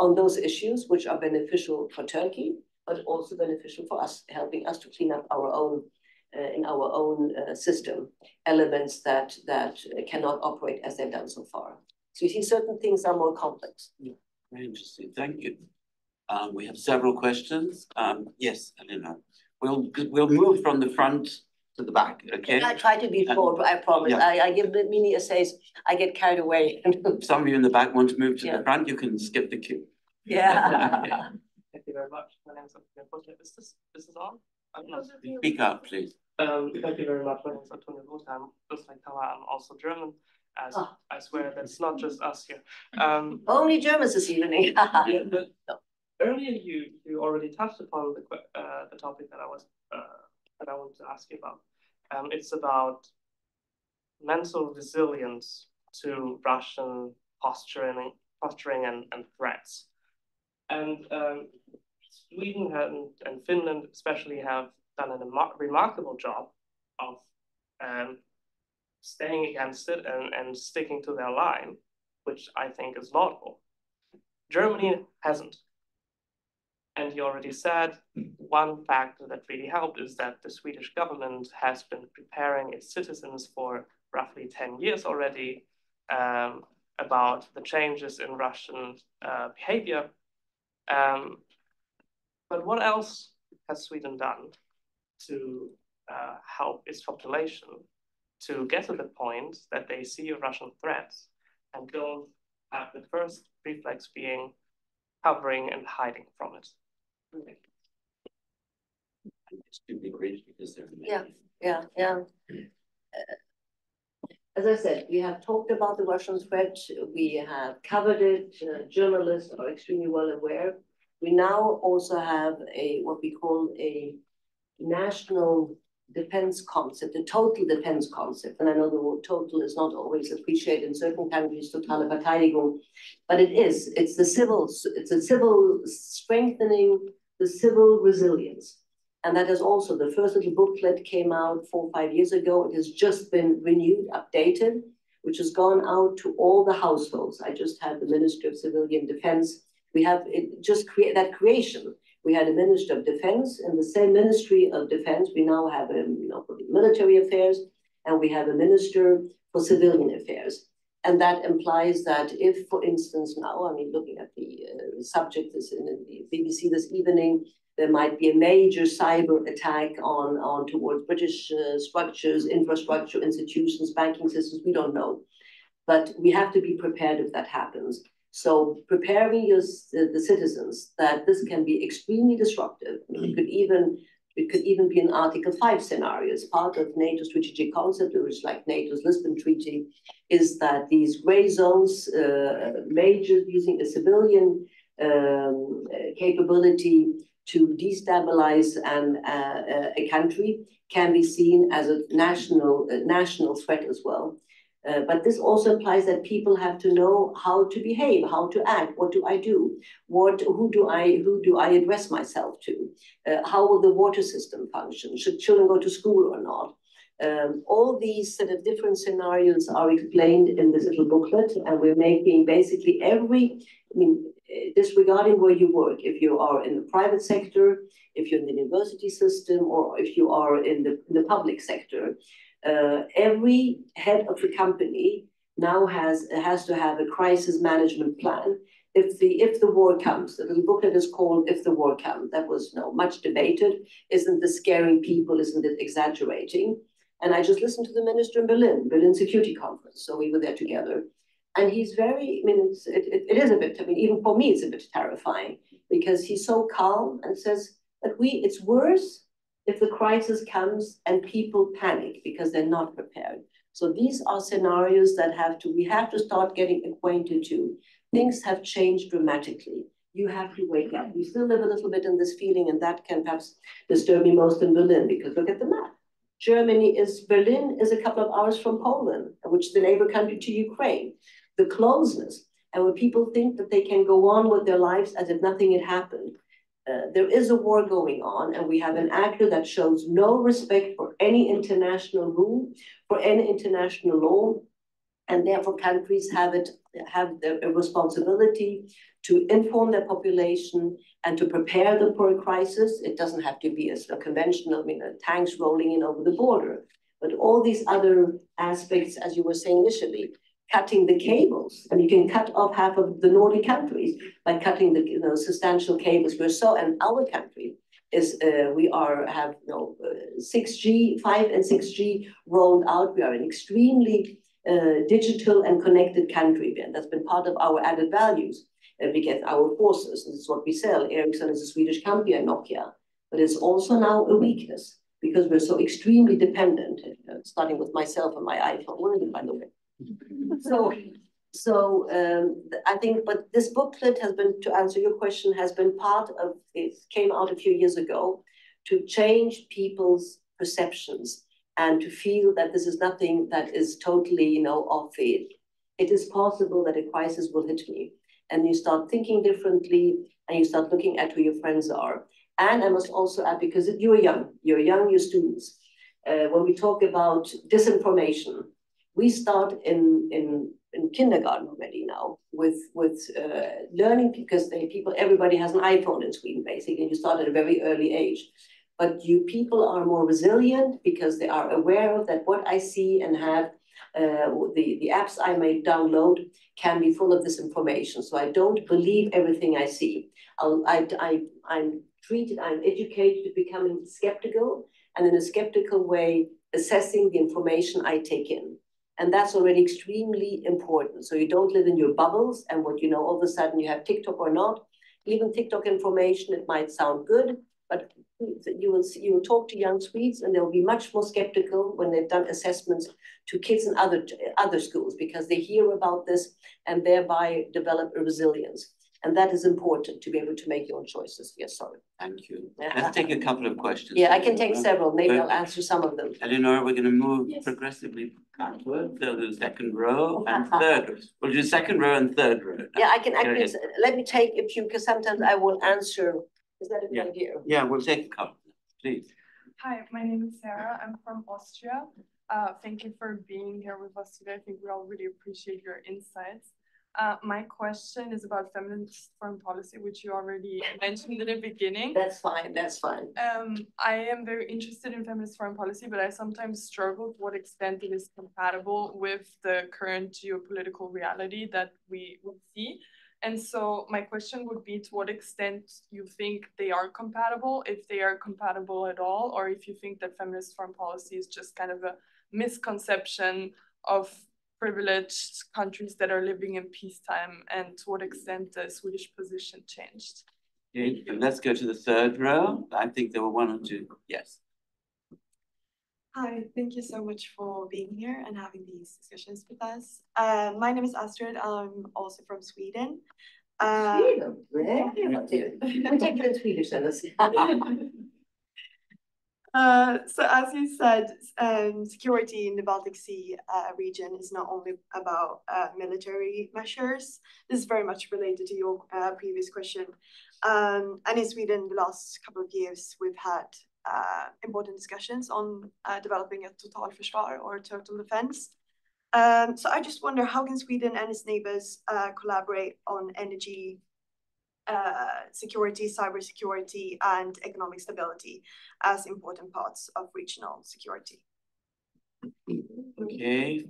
on those issues, which are beneficial for Turkey, but also beneficial for us, helping us to clean up our own in our own system, elements that cannot operate as they've done so far. So you see, certain things are more complex. Yeah, very interesting. Thank you. We have several questions. Yes, Elena. We'll move from the front to the back. Okay. I try to be short. I promise. Yeah. I give the mini essays. I get carried away. Some of you in the back want to move to the front. You can skip the queue. Yeah. Thank you very much. My name is Antonio. Is this on? Speak up, please. Thank you very much. My name is Antonio. I'm just like Tara. I'm also German. As I swear that's not just us here. Only Germans this evening. Yeah, but earlier you already touched upon the topic that I wanted to ask you about. It's about mental resilience to Russian posturing and threats. And Sweden and Finland especially have done a remarkable job of staying against it and sticking to their line, which I think is laudable. Germany hasn't. And you already said one factor that really helped is that the Swedish government has been preparing its citizens for roughly 10 years already about the changes in Russian behavior. But what else has Sweden done to help its population to get to the point that they see a Russian threat and don't have the first reflex being covering and hiding from it? It's to be great because they're Yeah. As I said, we have talked about the Russian threat. We have covered it. Journalists are extremely well aware. We now also have what we call a national defense concept, a total defense concept. And I know the word total is not always appreciated in certain countries, totale Verteidigung, but it is. It's a civil strengthening the civil resilience. And that is also the first little booklet came out 4 or 5 years ago. It has just been renewed, updated, which has gone out to all the households. I just had the Minister of Civilian Defense. We have that creation. We had a Minister of Defense, and the same Ministry of Defense, we now have for military affairs, and we have a Minister for Civilian Affairs. And that implies that if, for instance, now, looking at the subject this in the BBC this evening, there might be a major cyber attack on towards British structures, infrastructure, institutions, banking systems, we don't know. But we have to be prepared if that happens. So preparing the citizens that this can be extremely disruptive. It could even be an Article 5 scenario. As part of NATO strategic concept, which is like NATO's Lisbon Treaty, is that these gray zones, major using a civilian capability to destabilize a country can be seen as a national threat as well. But this also implies that people have to know how to behave, how to act. What do I do? Who do I address myself to? How will the water system function? Should children go to school or not? All these sort of different scenarios are explained in this little booklet, and we're making basically disregarding where you work, if you are in the private sector, if you're in the university system, or if you are in the public sector. Every head of the company now has to have a crisis management plan. If the war comes, the little booklet is called "If the War Comes." That was much debated. Isn't this scaring people? Isn't it exaggerating? And I just listened to the minister in Berlin Security Conference. So we were there together, and he's very. It is a bit. Even for me, it's a bit terrifying because he's so calm and says that it's worse if the crisis comes and people panic because they're not prepared. So these are scenarios that we have to start getting acquainted to. Things have changed dramatically. You have to wake up. We still live a little bit in this feeling, and that can perhaps disturb me most in Berlin, because look at the map. Berlin is a couple of hours from Poland, which is the neighbor country to Ukraine. The closeness, and when people think that they can go on with their lives as if nothing had happened, there is a war going on, and we have an actor that shows no respect for any international rule, for any international law, and therefore countries have the responsibility to inform their population and to prepare them for a crisis. It doesn't have to be a conventional, tanks rolling in over the border, but all these other aspects, as you were saying initially, cutting the cables, and you can cut off half of the Nordic countries by cutting the substantial cables. And our country is we have 6G, 5 and 6G rolled out. We are an extremely digital and connected country, and that's been part of our added values. We get our forces, and this is what we sell. Ericsson is a Swedish company, and Nokia, but it's also now a weakness because we're so extremely dependent. Starting with myself and my iPhone, by the way. So I think, but this booklet has been, to answer your question, has been part of it. Came out a few years ago to change people's perceptions and to feel that this is nothing that is totally, off it. It is possible that a crisis will hit me, and you start thinking differently, and you start looking at who your friends are. And I must also add, because you're young, you're students. When we talk about disinformation, we start in kindergarten already now with learning, because everybody has an iPhone in Sweden, basically, and you start at a very early age. But you people are more resilient because they are aware of that what I see and have, the apps I may download can be full of this information. So I don't believe everything I see. I'm educated to becoming skeptical, and in a skeptical way, assessing the information I take in. And that's already extremely important. So you don't live in your bubbles and what all of a sudden you have TikTok or not. Even TikTok information, it might sound good, but you will talk to young Swedes and they'll be much more skeptical when they've done assessments to kids in other schools, because they hear about this and thereby develop a resilience. And that is important to be able to make your own choices. Yes, sorry. Thank you. Let's take a couple of questions. Yeah, I can take several. Maybe I'll answer some of them. Eleanor, we're going to move progressively backward to the second row and third. We'll do second row and third row. Yeah, I can actually, let me take a few, because sometimes I will answer. Is that a good idea? Yeah, we'll take a couple, please. Hi, my name is Sarah. I'm from Austria. Thank you for being here with us today. I think we all really appreciate your insights. My question is about feminist foreign policy, which you already mentioned in the beginning. That's fine, that's fine. I am very interested in feminist foreign policy, but I sometimes struggle to what extent it is compatible with the current geopolitical reality that we see. And so my question would be, to what extent you think they are compatible, if they are compatible at all, or if you think that feminist foreign policy is just kind of a misconception of privileged countries that are living in peacetime, and to what extent the Swedish position changed. Okay, let's go to the third row. I think there were one or two. Yes. Hi, thank you so much for being here and having these discussions with us. My name is Astrid. I'm also from Sweden. Sweden? Yeah. We take it in Swedish then. So as you said, security in the Baltic Sea region is not only about military measures. This is very much related to your previous question. And in Sweden, the last couple of years, we've had important discussions on developing a totalförsvar or total defense. So I just wonder, how can Sweden and its neighbors collaborate on energy security, cybersecurity, and economic stability as important parts of regional security? Okay.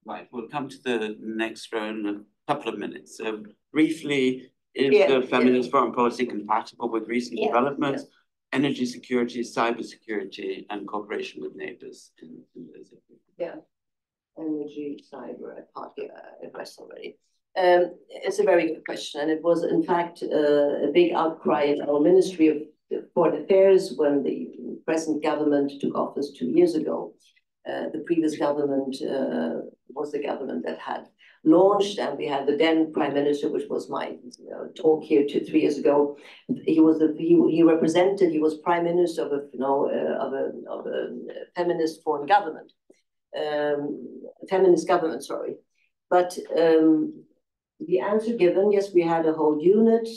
Right, we'll come to the next row in a couple of minutes. So briefly, is the feminist foreign policy compatible with recent developments, energy security, cybersecurity, and cooperation with neighbors in those areas? Yeah, energy, cyber, I partly addressed already. It's a very good question, and it was in fact a big outcry in our Ministry of Foreign Affairs when the present government took office 2 years ago. The previous government was the government that had launched, and we had the then Prime Minister, which was my talk here 3 years ago. He was he was Prime Minister of a feminist foreign government, feminist government, sorry, but. the answer given, yes, we had a whole unit.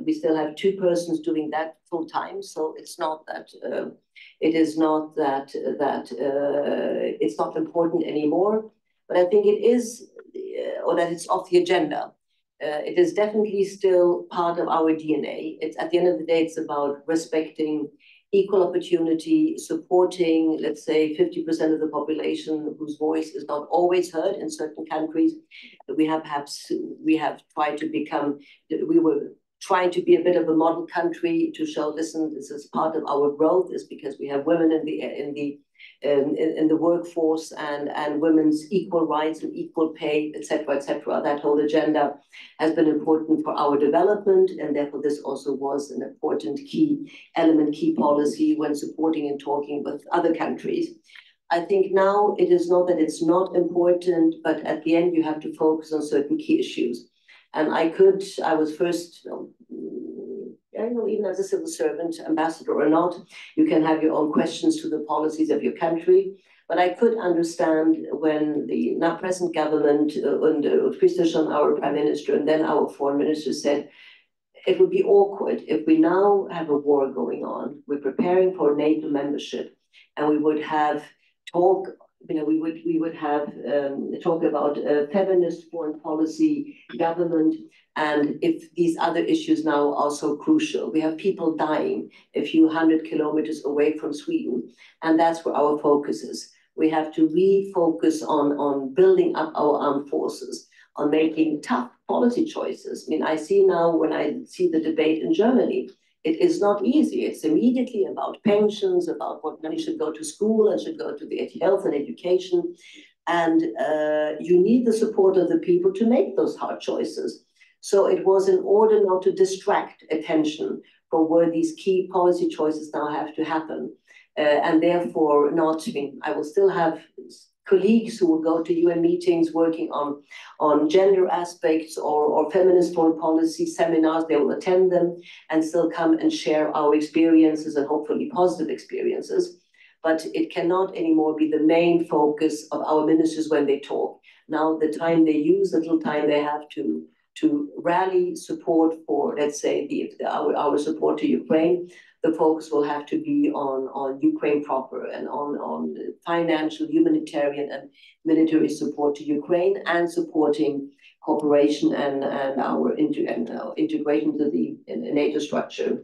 We still have 2 persons doing that full time. So it's not that it's not important anymore. But I think it is, or that it's off the agenda. It is definitely still part of our DNA. It's at the end of the day, it's about respecting equal opportunity, supporting, let's say, 50% of the population whose voice is not always heard in certain countries. We have tried to become, we were trying to be a bit of a model country to show, listen, this is part of our growth, is because we have women in the workforce and women's equal rights and equal pay, etc., etc. That whole agenda has been important for our development, and therefore this also was an important key element, key policy when supporting and talking with other countries. I think now it is not that it's not important, but at the end you have to focus on certain key issues. And I was first, even as a civil servant, ambassador or not, you can have your own questions to the policies of your country. But I could understand when the now present government, under Kristersson, our prime minister, and then our foreign minister said, it would be awkward if we now have a war going on, we're preparing for NATO membership, and we would have talk, we would have talk about feminist foreign policy, government, and if these other issues now are so crucial. We have people dying a few 100 kilometers away from Sweden, and that's where our focus is. We have to refocus on building up our armed forces, on making tough policy choices. I mean, I see now when I see the debate in Germany, it is not easy. It's immediately about pensions, about what money should go to school and should go to the health and education. And you need the support of the people to make those hard choices. So it was in order not to distract attention from where these key policy choices now have to happen. And therefore not, I will still have colleagues who will go to UN meetings working on gender aspects or feminist foreign policy seminars. They will attend them and still come and share our experiences and hopefully positive experiences. But it cannot anymore be the main focus of our ministers when they talk. Now the time they use, the little time they have to rally support for, let's say, our support to Ukraine, the focus will have to be on Ukraine proper and on financial, humanitarian, and military support to Ukraine, and supporting cooperation and our integration to the NATO structure.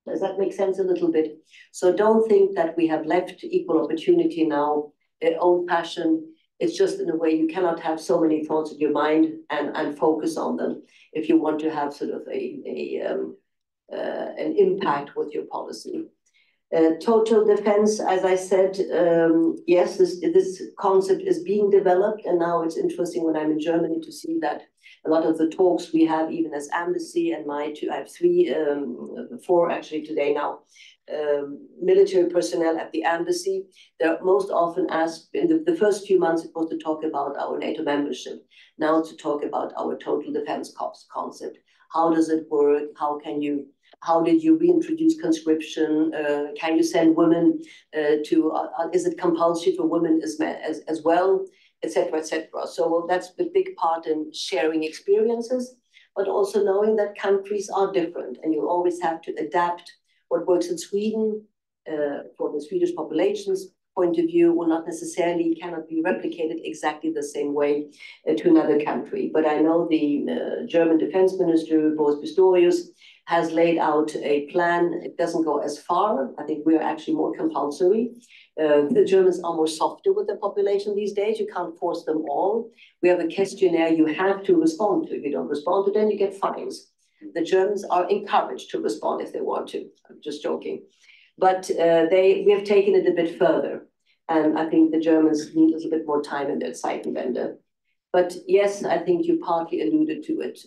Does that make sense a little bit? So don't think that we have left equal opportunity now, old-fashioned. It's just in a way you cannot have so many thoughts in your mind and focus on them if you want to have sort of an impact with your policy. Total defense, as I said, yes, this concept is being developed, and now it's interesting when I'm in Germany to see that a lot of the talks we have, even as embassy, and I have four actually today now, military personnel at the embassy, they're most often asked, in the first few months it was to talk about our NATO membership, now it's to talk about our total defense concept. How does it work? How did you reintroduce conscription? Can you send women is it compulsory for women as well, etc., etc. So that's the big part in sharing experiences, but also knowing that countries are different, and you always have to adapt. What works in Sweden for the Swedish population's point of view will not necessarily, cannot be replicated exactly the same way to another country. But I know the German defense minister, Boris Pistorius, has laid out a plan. It doesn't go as far. I think we're actually more compulsory. The Germans are more softer with the population these days. You can't force them all. We have a questionnaire you have to respond to. If you don't respond to them, you get fines. The Germans are encouraged to respond if they want to. I'm just joking. But we have taken it a bit further. And I think the Germans need a little bit more time in their Zeitenwende. But yes, I think you partly alluded to it.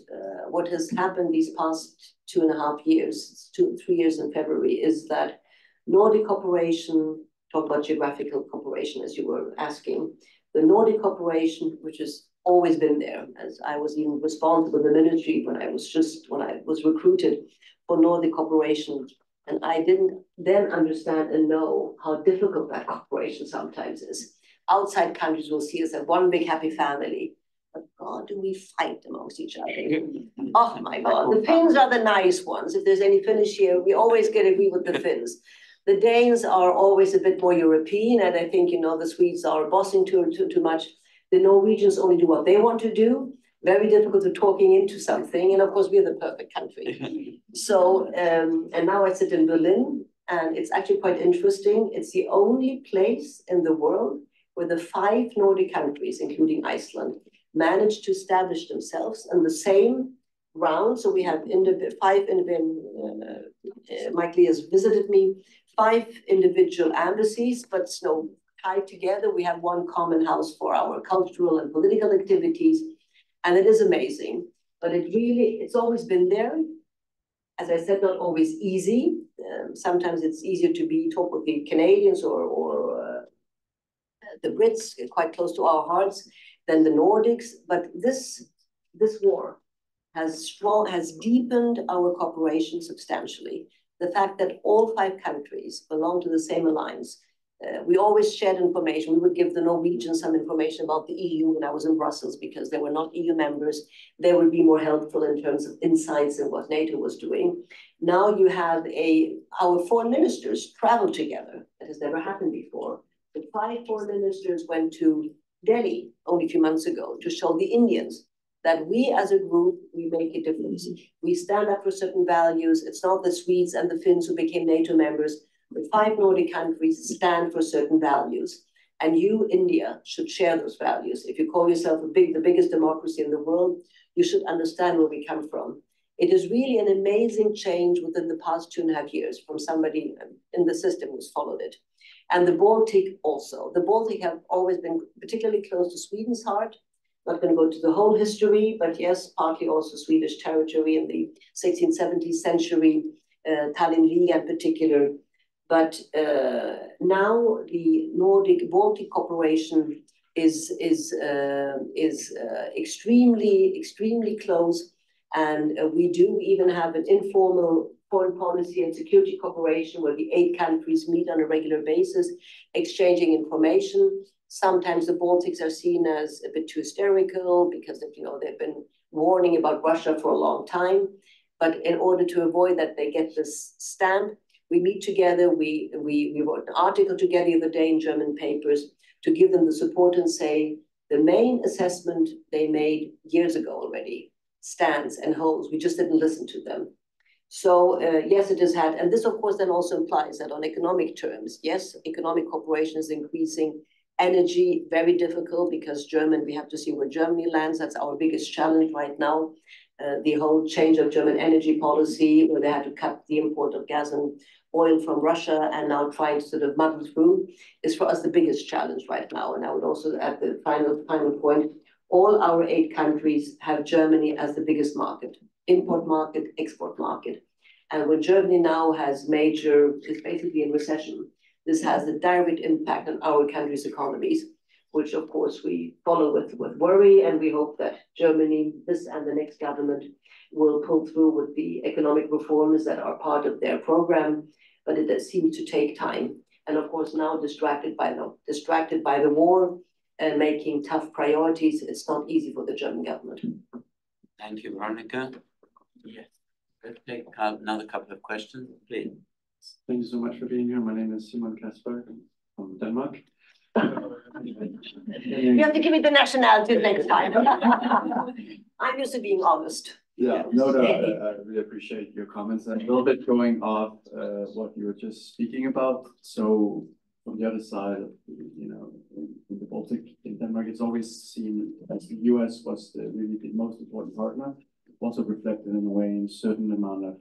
What has happened these past 2.5 years, 3 years in February, is that Nordic cooperation, talk about geographical cooperation as you were asking, the Nordic cooperation, which has always been there, as I was even responsible in the military when I was recruited for Nordic cooperation. And I didn't then understand and know how difficult that cooperation sometimes is. Outside countries will see us as one big happy family. but God, do we fight amongst each other. Oh my God, the Finns are the nice ones. If there's any Finnish here, we always get agree with the Finns. The Danes are always a bit more European, and I think, you know, the Swedes are bossing too much. The Norwegians only do what they want to do. Very difficult to talking into something, and of course we're the perfect country. So, and now I sit in Berlin, and it's actually quite interesting. It's the only place in the world where the 5 Nordic countries, including Iceland, managed to establish themselves on the same ground. So we have Mike Lee has visited me, 5 individual embassies, but tied together. We have one common house for our cultural and political activities. And it is amazing, but it's always been there. As I said, not always easy. Sometimes it's easier to talk with the Canadians or the Brits, quite close to our hearts, than the Nordics. But this war has deepened our cooperation substantially. The fact that all 5 countries belong to the same alliance. We always shared information. We would give the Norwegians some information about the EU when I was in Brussels, because they were not EU members. They would be more helpful in terms of insights in what NATO was doing. Now you have our foreign ministers travel together. That has never happened before. The 5 foreign ministers went to Delhi only a few months ago to show the Indians that we as a group, we make a difference. We stand up for certain values. It's not the Swedes and the Finns who became NATO members. The 5 Nordic countries stand for certain values, and you, India, should share those values. If you call yourself the biggest democracy in the world, you should understand where we come from. It is really an amazing change within the past 2.5 years from somebody in the system who's followed it. And the Baltic also. The Baltic have always been particularly close to Sweden's heart. Not going to go to the whole history, but yes, partly also Swedish territory in the 16th, 17th century, Tallinn Liga in particular. But now the Nordic-Baltic cooperation is extremely close, and we do even have an informal foreign policy and security cooperation where the 8 countries meet on a regular basis, exchanging information. Sometimes the Baltics are seen as a bit too hysterical because they've been warning about Russia for a long time. But in order to avoid that, they get this stamp. We meet together. We wrote an article together the other day in German papers to give them the support and say the main assessment they made years ago already stands and holds. We just didn't listen to them. So yes, it has had, and this of course then also implies that on economic terms, yes, economic cooperation is increasing. Energy, very difficult because we have to see where Germany lands. That's our biggest challenge right now. The whole change of German energy policy, where they had to cut the import of gas and oil from Russia and now trying to sort of muddle through, is for us the biggest challenge right now. And I would also, at the final point, all our 8 countries have Germany as the biggest market, import market, export market. And when Germany now is basically in recession, this has a direct impact on our country's economies, which of course we follow with worry, and we hope that Germany, this and the next government, will pull through with the economic reforms that are part of their program, but it does seem to take time. And of course now distracted by the war and making tough priorities, it's not easy for the German government. Thank you, Veronika. Yes, let's take another couple of questions, please. Thank you so much for being here. My name is Simon Kasper from Denmark. You have to give me the nationality next time. I'm used to being honest. Yeah, no, I really appreciate your comments. And a little bit going off what you were just speaking about. So from the other side of, in the Baltic, in Denmark, it's always seen as the US was really the most important partner, also reflected in a way in a certain amount of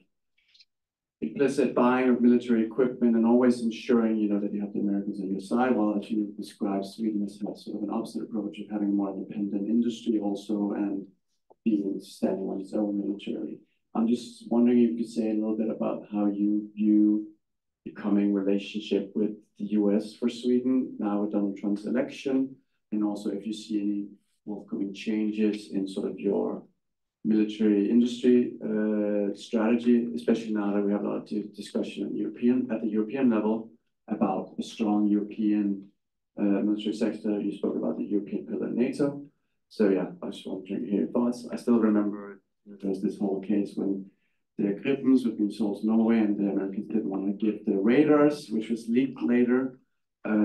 implicit buying of military equipment and always ensuring, that you have the Americans on your side, while as you described, Sweden has had sort of an opposite approach of having a more independent industry also and being standing on its own militarily. I'm just wondering if you could say a little bit about how you view the coming relationship with the US for Sweden now with Donald Trump's election, and also if you see any forthcoming changes in sort of your military industry strategy, especially now that we have a lot of discussion at the European level about a strong European military sector. You spoke about the European pillar NATO. So yeah, I just want to hear your thoughts. I still remember there was this whole case when the Gripens were being sold to Norway and the Americans didn't want to give the radars, which was leaked later.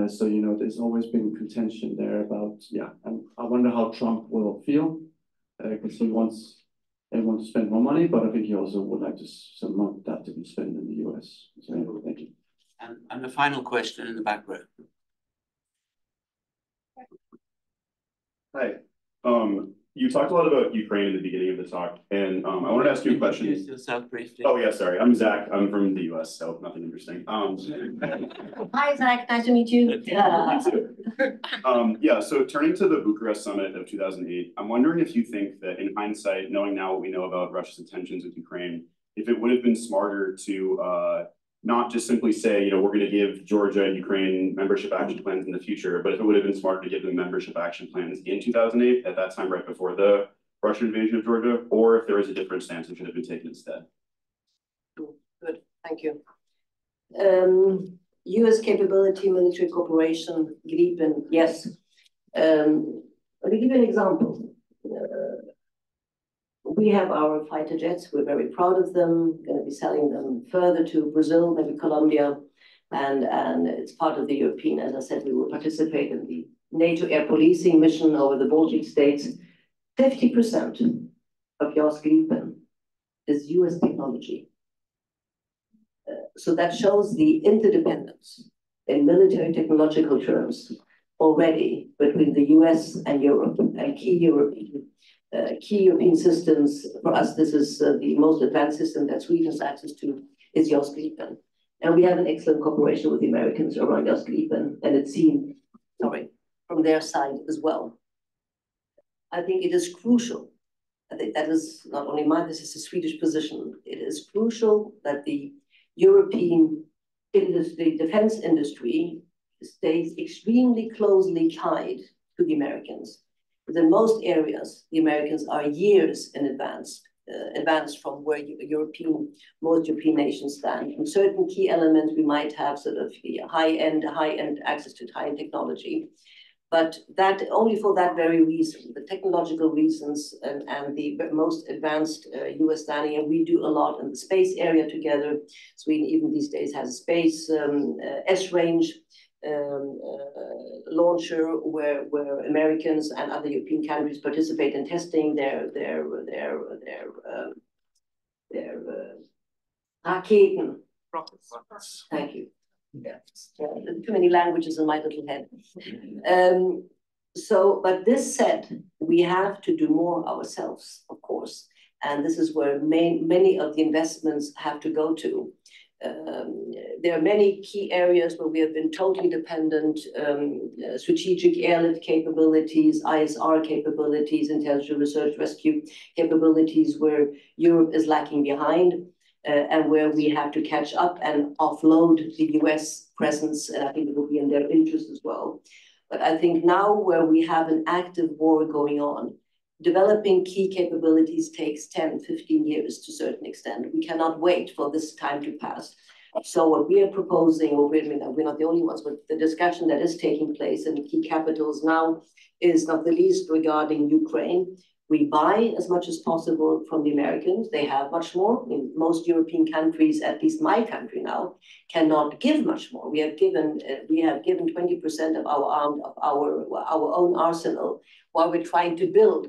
So, you know, there's always been contention there about, yeah, and I wonder how Trump will feel, because he wants everyone to spend more money, but I think he also would like to some of that to be spent in the US. So anyway, thank you. And the final question in the back row. Hi. You talked a lot about Ukraine in the beginning of the talk, and I wanted to ask you a question. Introduce yourself briefly. Oh yeah, sorry. I'm Zach. I'm from the US, so nothing interesting. Hi, Zach. Nice to meet you. Yeah, so turning to the Bucharest summit of 2008, I'm wondering if you think that in hindsight, knowing now what we know about Russia's intentions with Ukraine, if it would have been smarter to not just simply say, you know, we're going to give Georgia and Ukraine membership action plans in the future, but if it would have been smarter to give them membership action plans in 2008, at that time right before the Russian invasion of Georgia, or if there was a different stance that should have been taken instead. Good, thank you. US capability, military cooperation, Gripen, yes. Let me give you an example. We have our fighter jets. We're very proud of them. Going to be selling them further to Brazil, maybe Colombia, and it's part of the European. As I said, we will participate in the NATO air policing mission over the Baltic states. 50% of JAS Gripen is US technology. So that shows the interdependence in military technological terms already between the US and Europe and key European systems. For us, this is the most advanced system that Sweden has access to is JAS Gripen. And we have an excellent cooperation with the Americans around JAS Gripen, and it's seen, from their side as well. I think it is crucial. I think that is not only mine, this is a Swedish position. It is crucial that the European industry, defense industry, stays extremely closely tied to the Americans. In most areas, the Americans are years in advance from where most European nations stand. In certain key elements, we might have sort of high-end access to high-end technology. But that only for that very reason, the technological reasons and the most advanced US standing, and we do a lot in the space area together. Sweden even these days has a space S-range launcher where Americans and other European countries participate in testing their Raketen. Rockets. Thank you. Yeah, too many languages in my little head. But this said, we have to do more ourselves, of course, and this is where many of the investments have to go to. There are many key areas where we have been totally dependent, strategic airlift capabilities, ISR capabilities, intelligence research rescue capabilities, where Europe is lacking behind. And where we have to catch up and offload the US presence, and I think it will be in their interest as well. But I think now where we have an active war going on, developing key capabilities takes 10, 15 years to a certain extent. We cannot wait for this time to pass. So what we are proposing, or we're not the only ones, but the discussion that is taking place in key capitals now is not the least regarding Ukraine. We buy as much as possible from the Americans. They have much more. I mean, most European countries, at least my country now, cannot give much more. We have given 20% of our own arsenal while we're trying to build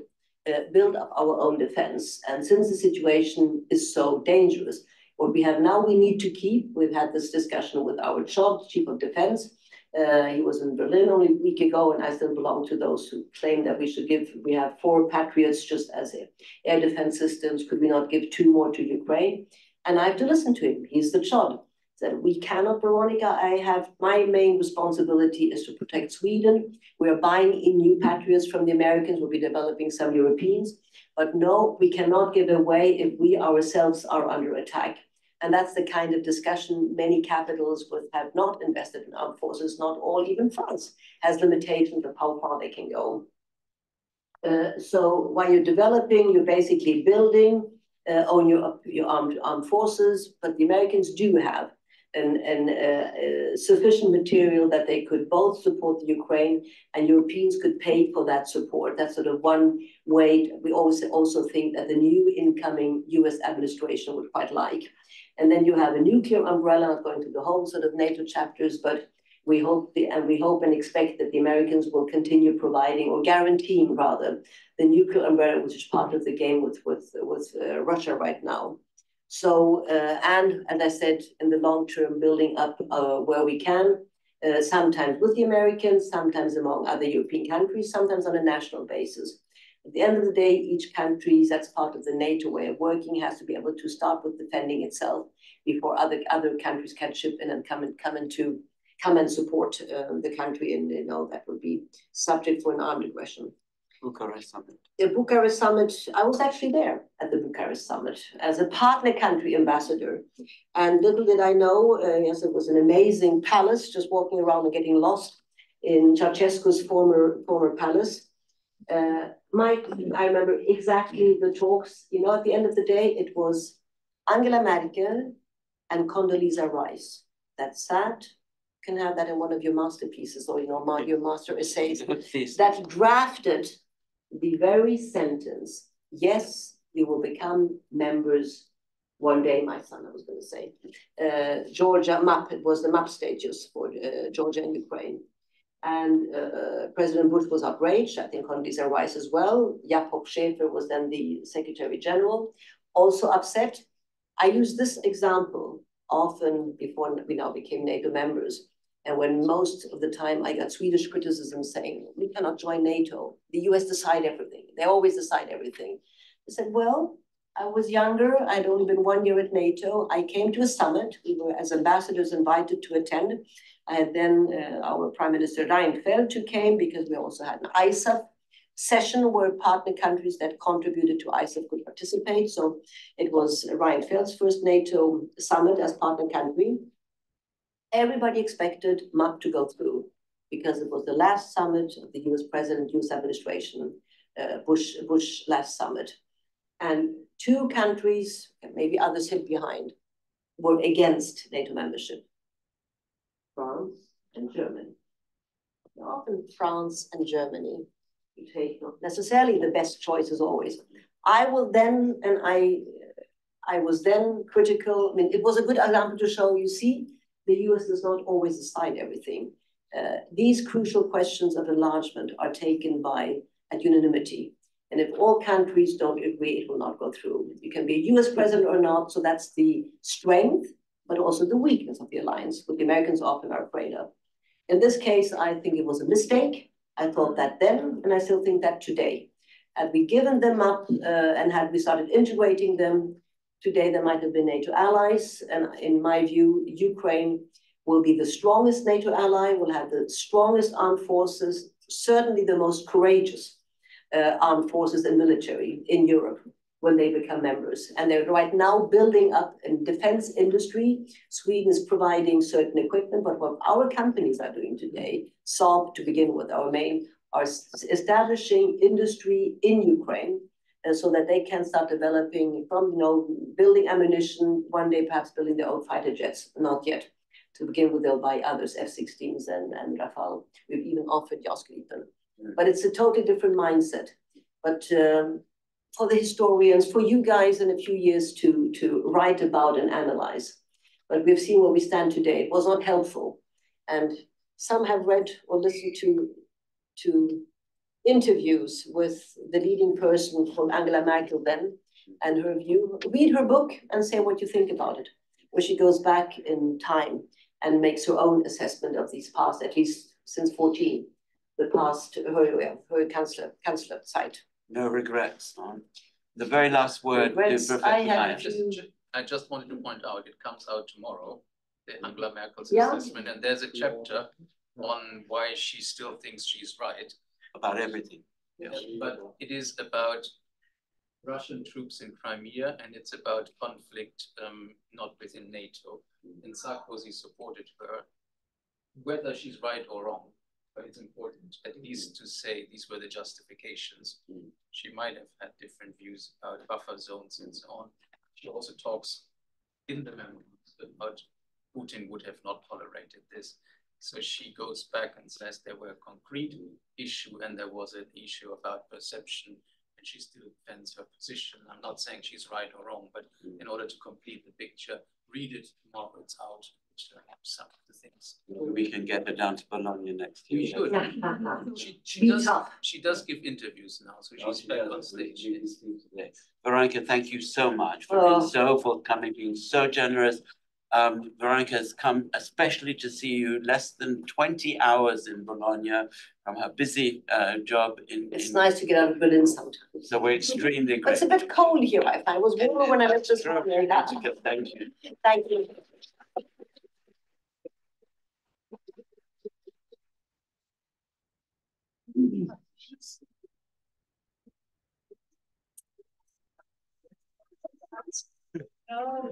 up our own defense. And since the situation is so dangerous, what we have now we need to keep. We've had this discussion with our chief of defense. He was in Berlin only a week ago, and I still belong to those who claim that we have 4 Patriots just as air defense systems. Could we not give 2 more to Ukraine? And I have to listen to him. He's the chod. Said, we cannot, Veronika. My main responsibility is to protect Sweden. We are buying in new Patriots from the Americans. We'll be developing some Europeans. But no, we cannot give away if we ourselves are under attack. And that's the kind of discussion many capitals have not invested in armed forces. Not all, even France has limitations of how far they can go. So while you're developing, you're basically building on your armed forces, but the Americans do have sufficient material that they could both support the Ukraine and Europeans could pay for that support. That's sort of one way. We also think that the new incoming US administration would quite like. And then you have a nuclear umbrella, not going through the whole sort of NATO chapters, but we hope and expect that the Americans will continue providing or guaranteeing rather the nuclear umbrella, which is part of the game with Russia right now. So, and as I said, in the long term, building up where we can, sometimes with the Americans, sometimes among other European countries, sometimes on a national basis. At the end of the day, each country, that's part of the NATO way of working, has to be able to start with defending itself before other countries can chip in and come and support the country, and that would be subject for an armed aggression. Bucharest Summit. The Bucharest Summit, I was actually there at the Bucharest Summit as a partner country ambassador. And little did I know, yes, it was an amazing palace, just walking around and getting lost in Ceausescu's former palace. Mike, I remember exactly the talks. At the end of the day, it was Angela Merkel and Condoleezza Rice that sat. You can have that in one of your masterpieces or your master essays that drafted the very sentence, yes, we will become members one day, my son, I was going to say. Georgia map, it was the map status for Georgia and Ukraine. And President Bush was outraged, I think Condoleezza Rice as well. Jakob Schäfer was then the Secretary General, also upset. I use this example often before we now became NATO members. And when most of the time I got Swedish criticism saying, we cannot join NATO. The US decide everything. They always decide everything. I said, well, I was younger. I'd only been 1 year at NATO. I came to a summit. We were as ambassadors invited to attend. I had then our Prime Minister Reinfeldt who came because we also had an ISAF session where partner countries that contributed to ISAF could participate. So it was Reinfeldt's first NATO summit as partner country. Everybody expected MAP to go through because it was the last summit of the US president, US administration, Bush last summit. And two countries, maybe others hid behind, were against NATO membership. France and Germany. Often France and Germany, you take not necessarily the best choices always. I was then critical. I mean, it was a good example to show, you see, the US does not always decide everything. These crucial questions of enlargement are taken at unanimity. And if all countries don't agree, it will not go through. You can be a US president or not, so that's the strength, but also the weakness of the alliance, what the Americans often are afraid of. In this case, I think it was a mistake. I thought that then, and I still think that today. Had we given them up and had we started integrating them, today they might have been NATO allies. And in my view, Ukraine will be the strongest NATO ally, will have the strongest armed forces, certainly the most courageous armed forces and military in Europe when they become members. And they're right now building up a defense industry. Sweden is providing certain equipment, but what our companies are doing today, Saab to begin with, our main, are establishing industry in Ukraine so that they can start developing from, building ammunition, one day perhaps building their own fighter jets, not yet. To begin with, they'll buy others, F-16s and Rafale. We've even offered JAS Gripen. But it's a totally different mindset. But for the historians, for you guys in a few years to write about and analyze. But we've seen where we stand today. It was not helpful. And some have read or listened to interviews with the leading person from Angela Merkel then and her view. Read her book and say what you think about it, where she goes back in time and makes her own assessment of these past, at least since 14, the past, her chancellor site. No regrets. The very last word. I just wanted to point out, it comes out tomorrow, the Angela Merkel's assessment, and there's a chapter on why she still thinks she's right. About everything. Yeah, but it is about Russian troops in Crimea, and it's about conflict not within NATO. And Sarkozy supported her, whether she's right or wrong. But it's important at least to say these were the justifications. She might have had different views about buffer zones and so on. She also talks in the memoirs about Putin would have not tolerated this. So she goes back and says there were a concrete issue and there was an issue about perception, and she still defends her position. I'm not saying she's right or wrong, but in order to complete the picture, read it tomorrow, it's out, which have some of the things. We can get her down to Bologna next year. You should. She does give interviews now, so she's back on stage. Veronika, thank you so much for being so forthcoming, being so generous. Veronika has come especially to see you less than 20 hours in Bologna from her busy job It's nice to get out of Berlin sometimes. So we're extremely grateful. It's a bit cold here, I find. It was warmer when I left this morning. Thank you. Thank you. Oh,